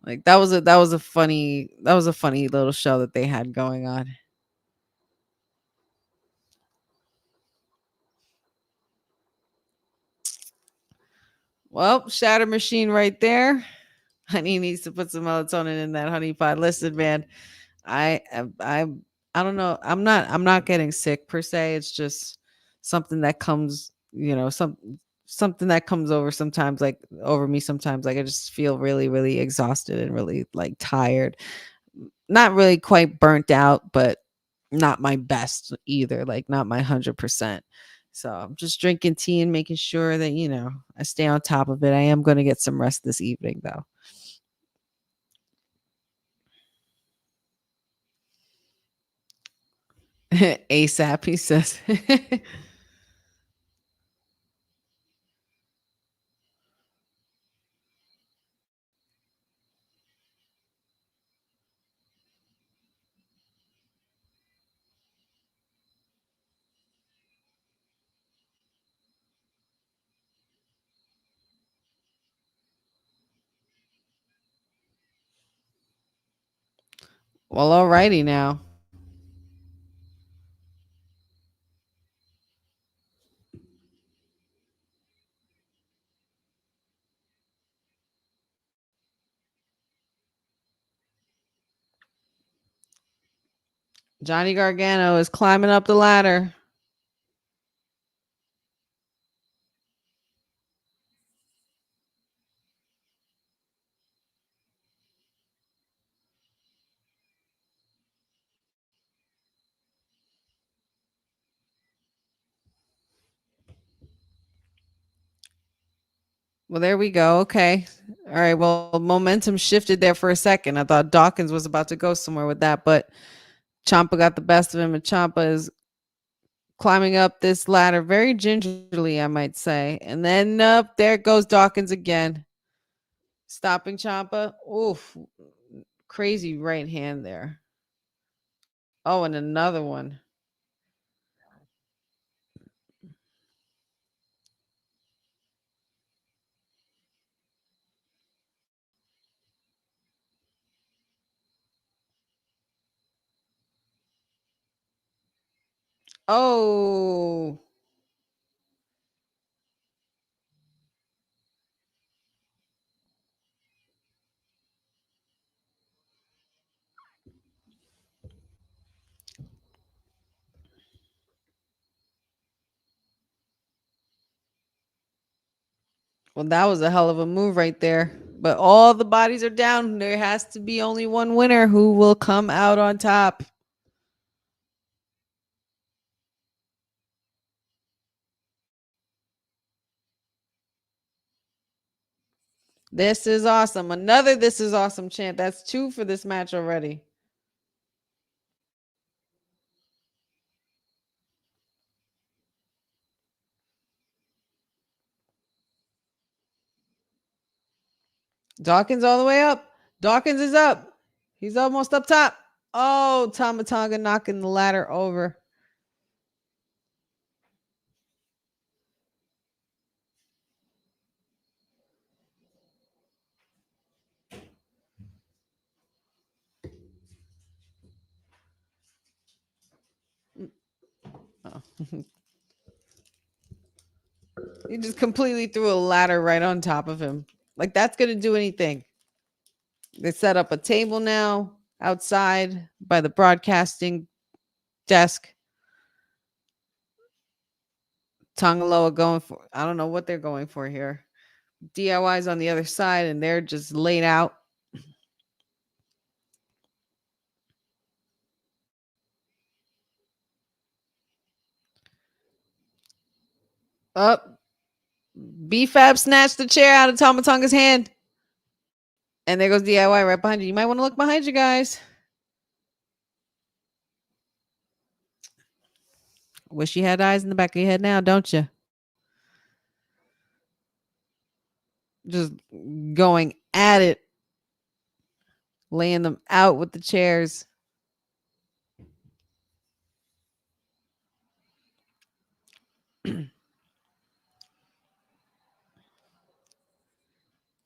Like that was a funny little show that they had going on. Well, Shatter Machine right there. Honey needs to put some melatonin in that honey pot. Listen, man, I I don't know. I'm not getting sick per se. It's just something that comes, something that comes over sometimes, like over me sometimes. Like I just feel really, really exhausted and really like tired. Not really quite burnt out, but not my best either. Like not my 100%. So I'm just drinking tea and making sure that, I stay on top of it. I am going to get some rest this evening though. ASAP, he says. Well, alrighty now. Johnny Gargano is climbing up the ladder. Well, there we go. Okay. All right. Well, momentum shifted there for a second. I thought Dawkins was about to go somewhere with that, but Ciampa got the best of him, and Ciampa is climbing up this ladder very gingerly, I might say. And then up there goes Dawkins again, stopping Ciampa. Oof, crazy right hand there. Oh, and another one. Oh, well, that was a hell of a move right there. But all the bodies are down. There has to be only one winner who will come out on top. This is awesome. Another this is awesome chant. That's 2 for this match already. Dawkins all the way up. Dawkins is up. He's almost up top. Oh, Tama Tonga knocking the ladder over. Oh. He just completely threw a ladder right on top of him. Like that's going to do anything. They set up a table now outside by the broadcasting desk. Tongaloa going for, I don't know what they're going for here. DIY's on the other side and they're just laid out. Up. B-Fab snatched the chair out of Tomatonga's hand. And there goes DIY right behind you. You might want to look behind you guys. Wish you had eyes in the back of your head now, don't you? Just going at it. Laying them out with the chairs.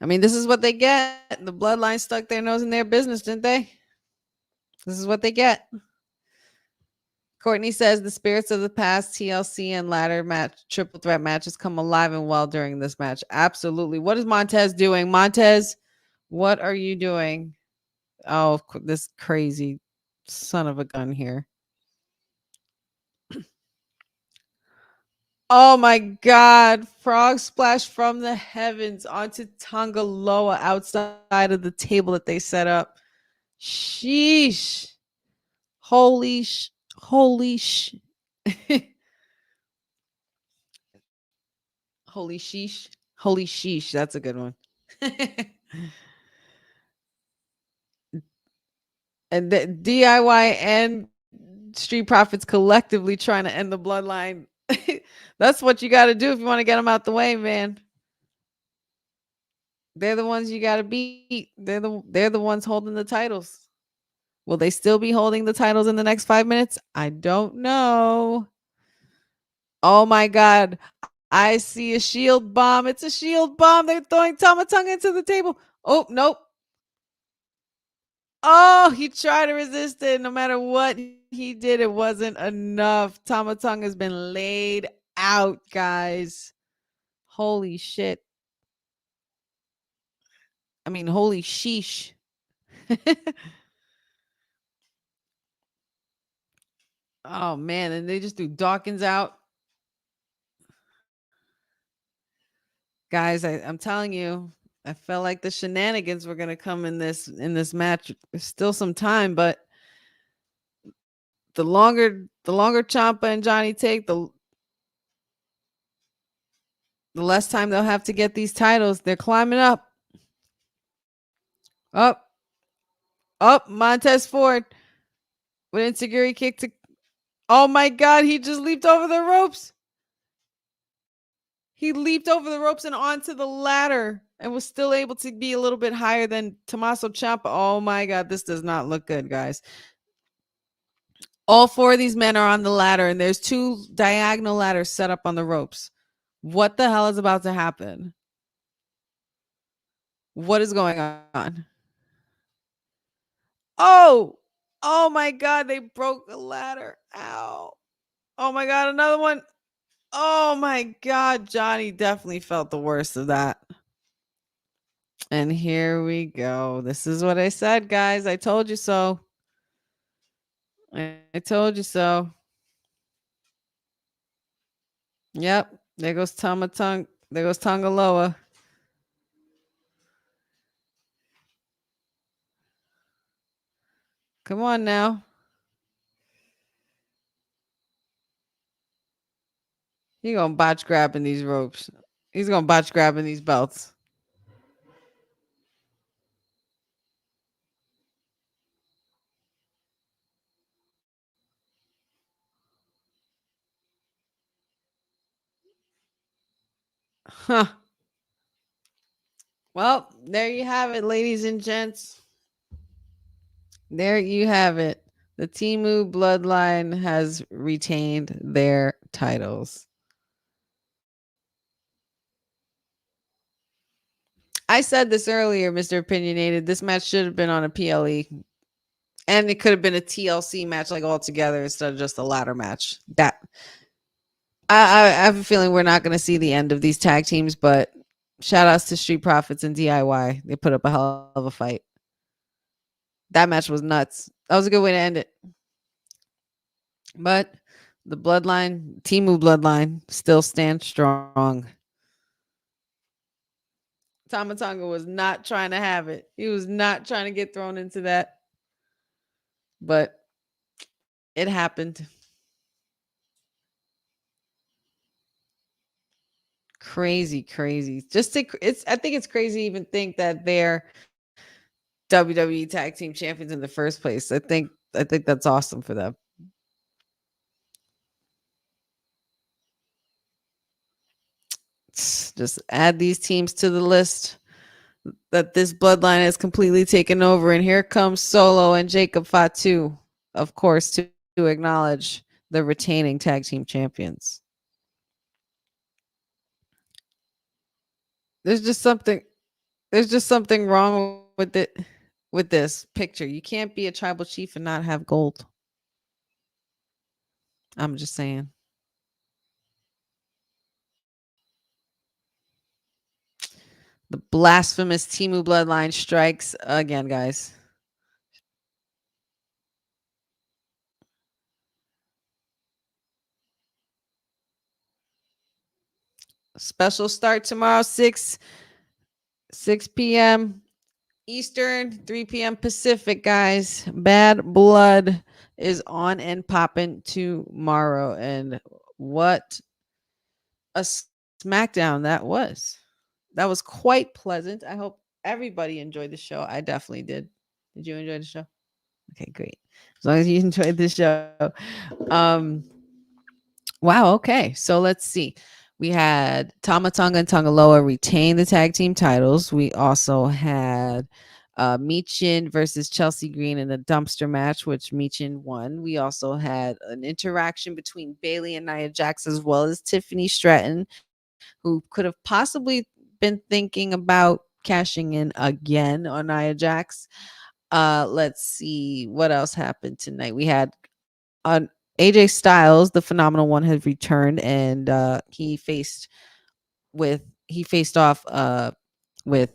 I mean, this is what they get. The bloodline stuck their nose in their business, didn't they? This is what they get. Courtney says the spirits of the past TLC and ladder match triple threat matches come alive and well during this match. Absolutely. What is Montez doing? Montez, what are you doing? Oh, this crazy son of a gun here. Oh my God. Frog splash from the heavens onto Tongaloa outside of the table that they set up. Sheesh. Holy holy holy sheesh. Holy sheesh. That's a good one. And the DIY and Street Profits collectively trying to end the bloodline. That's what you got to do if you want to get them out the way, man. They're the ones you got to beat. They're the ones holding the titles. Will they still be holding the titles in the next 5 minutes? I don't know. Oh my God. I see a shield bomb. It's a shield bomb. They're throwing Tama Tonga into the table. Oh, nope. Oh, he tried to resist it. No matter what he did, it wasn't enough. Tama Tonga has been laid out, guys. Holy shit. I mean, holy sheesh. Oh, man. And they just threw Dawkins out. Guys, I'm telling you, I felt like the shenanigans were going to come in this match. There's still some time, but the longer Ciampa and Johnny take, the less time they'll have to get these titles. They're climbing up. Up, Montez Ford with insecurity kick to. Oh my God, he just leaped over the ropes. He leaped over the ropes and onto the ladder and was still able to be a little bit higher than Tommaso Ciampa. Oh my God, this does not look good, guys. All 4 of these men are on the ladder, and there's 2 diagonal ladders set up on the ropes. What the hell is about to happen? What is going on? Oh my God, they broke the ladder. Ow. Oh my God, another one. Oh my God, Johnny definitely felt the worst of that. And here we go. This is what I said, guys. I told you so. I told you so. Yep. There goes There goes Tongaloa. Come on now. He's going to botch grabbing these ropes. He's going to botch grabbing these belts. Huh. Well, there you have it, ladies and gents. There you have it. The Timu bloodline has retained their titles. I said this earlier, Mr. Opinionated. This match should have been on a PLE. And it could have been a TLC match like all together instead of just a ladder match. That I have a feeling we're not going to see the end of these tag teams, but shout outs to Street Profits and DIY. They put up a hell of a fight. That match was nuts. That was a good way to end it. But the bloodline, Timu bloodline, still stands strong. Tama Tonga was not trying to have it. He was not trying to get thrown into that. But it happened. Crazy. I think it's crazy to even think that they're WWE Tag Team Champions in the first place. I think that's awesome for them. Just add these teams to the list that this bloodline has completely taken over. And here comes Solo and Jacob Fatu, of course, to acknowledge the retaining tag team champions. There's There's just something wrong with it, with this picture. You can't be a tribal chief and not have gold. I'm just saying. The blasphemous Timu bloodline strikes again, guys. Special start tomorrow, 6 p.m. Eastern, 3 p.m. Pacific, guys. Bad Blood is on and popping tomorrow. And what a SmackDown that was. That was quite pleasant. I hope everybody enjoyed the show. I definitely did. Did you enjoy the show? Okay, great. As long as you enjoyed the show. Wow, okay. So let's see. We had Tama Tonga and Tongaloa retain the tag team titles. We also had Michin versus Chelsea Green in a dumpster match, which Michin won. We also had an interaction between Bailey and Nia Jax, as well as Tiffany Stratton, who could have possibly been thinking about cashing in again on Nia Jax. Let's see what else happened tonight. We had on AJ Styles, the phenomenal one, had returned, and he faced off with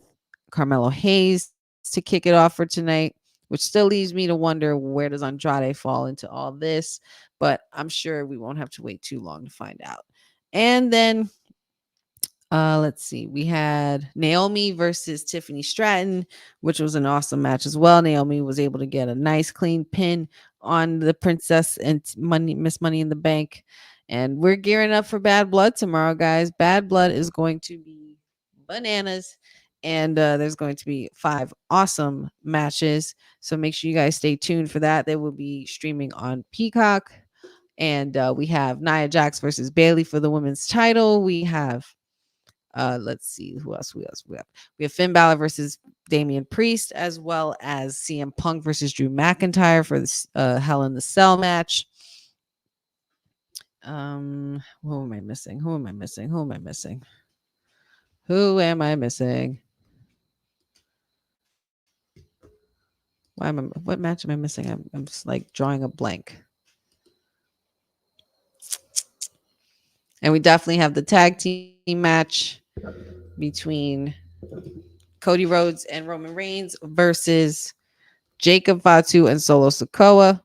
Carmelo Hayes to kick it off for tonight, which still leaves me to wonder, where does Andrade fall into all this? But I'm sure we won't have to wait too long to find out. And then let's see. We had Naomi versus Tiffany Stratton, which was an awesome match as well. Naomi was able to get a nice clean pin on the Princess and Miss Money in the Bank. And we're gearing up for Bad Blood tomorrow, guys. Bad Blood is going to be bananas. And there's going to be 5 awesome matches. So make sure you guys stay tuned for that. They will be streaming on Peacock. And we have Nia Jax versus Bailey for the women's title. We have let's see who else we have. We have Finn Balor versus Damian Priest, as well as CM Punk versus Drew McIntyre for this Hell in the Cell match. Who am I missing? Who am I missing? What match am I missing? I'm just like drawing a blank. And we definitely have the tag team match between Cody Rhodes and Roman Reigns versus Jacob Fatu and Solo Sikoa.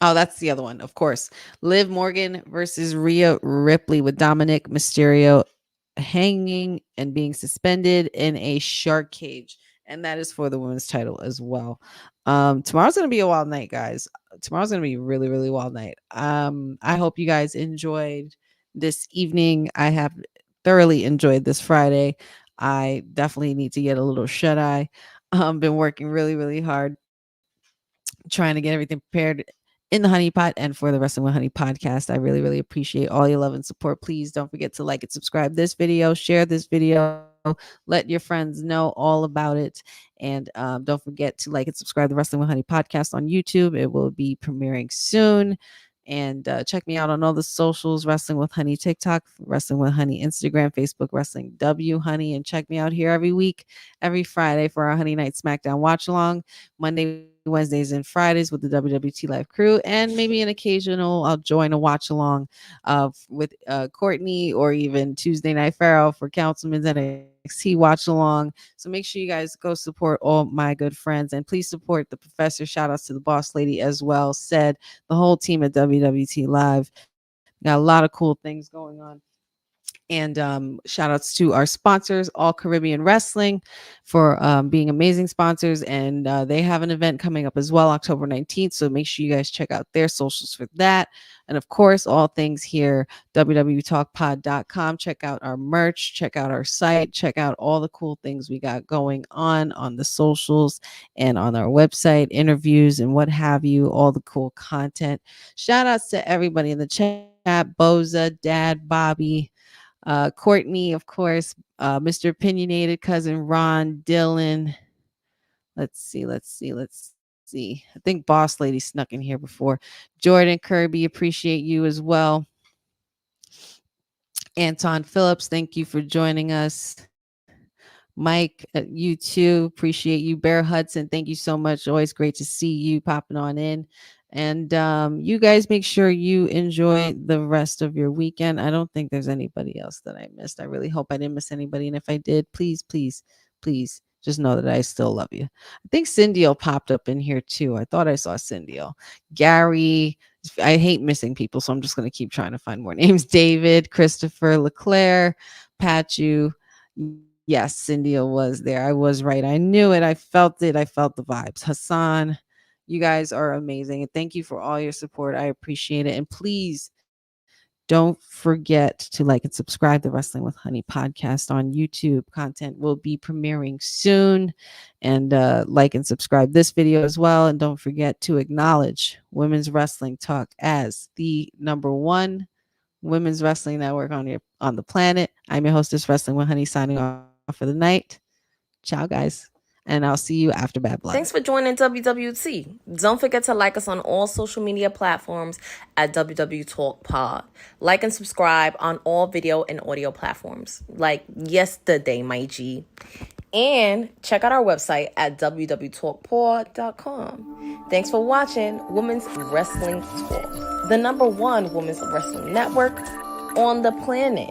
Oh, that's the other one, of course. Liv Morgan versus Rhea Ripley, with Dominic Mysterio hanging and being suspended in a shark cage. And that is for the women's title as well. Tomorrow's going to be a wild night, guys. Tomorrow's going to be a really, really wild night. I hope you guys enjoyed this evening. I have thoroughly enjoyed this Friday. I definitely need to get a little shut-eye. Been working really, really hard, trying to get everything prepared in the Honey Pot and for the Wrestling with Honey podcast. I really, really appreciate all your love and support. Please don't forget to like and subscribe this video, share this video, let your friends know all about it. And don't forget to like and subscribe to the Wrestling with Honey podcast on YouTube. It will be premiering soon. And check me out on all the socials: Wrestling with Honey TikTok, Wrestling with Honey Instagram, Facebook, Wrestling W Honey. And check me out here every week, every Friday for our Honey Night SmackDown Watchalong. Monday, Wednesdays, and Fridays with the WWT live crew, and maybe an occasional I'll join a watch along with Courtney, or even Tuesday Night Pharaoh for Councilman's NXT watch along. So make sure you guys go support all my good friends, and please support the professor. Shout outs to the boss lady as well, said the whole team at WWT Live. Got a lot of cool things going on. And shout outs to our sponsors, All Caribbean Wrestling, for being amazing sponsors. And they have an event coming up as well, October 19th. So make sure you guys check out their socials for that. And of course, all things here, wwtalkpod.com. Check out our merch, check out our site, check out all the cool things we got going on the socials and on our website, interviews and what have you, all the cool content. Shout outs to everybody in the chat, Boza, Dad, Bobby, Courtney, of course, Mr. Opinionated, cousin Ron, Dylan. Let's see. I think Boss Lady snuck in here before. Jordan, Kirby, appreciate you as well. Anton Phillips, thank you for joining us. Mike, you too. Appreciate you. Bear Hudson, thank you so much. Always great to see you popping on in. And you guys make sure you enjoy the rest of your weekend. I don't think there's anybody else that I missed. I really hope I didn't miss anybody. And if I did, please, please, please just know that I still love you. I think Cindy popped up in here too. I thought I saw Cindy. Gary, I hate missing people, so I'm just going to keep trying to find more names. David, Christopher, Leclerc, Pachu. Yes, Cindy was there. I was right. I knew it. I felt it. I felt the vibes. Hassan, you guys are amazing. And thank you for all your support. I appreciate it. And please don't forget to like and subscribe to Wrestling with Honey podcast on YouTube. Content will be premiering soon. And like and subscribe this video as well. And don't forget to acknowledge Women's Wrestling Talk as the #1 women's wrestling network on the planet. I'm your hostess, Wrestling with Honey, signing off for the night. Ciao, guys. And I'll see you after Bad Blood. Thanks for joining WWT. Don't forget to like us on all social media platforms at WWTalkpod. Like and subscribe on all video and audio platforms like yesterday, my G. And check out our website at www talkpod.com. Thanks for watching Women's Wrestling Talk, the #1 women's wrestling network on the planet.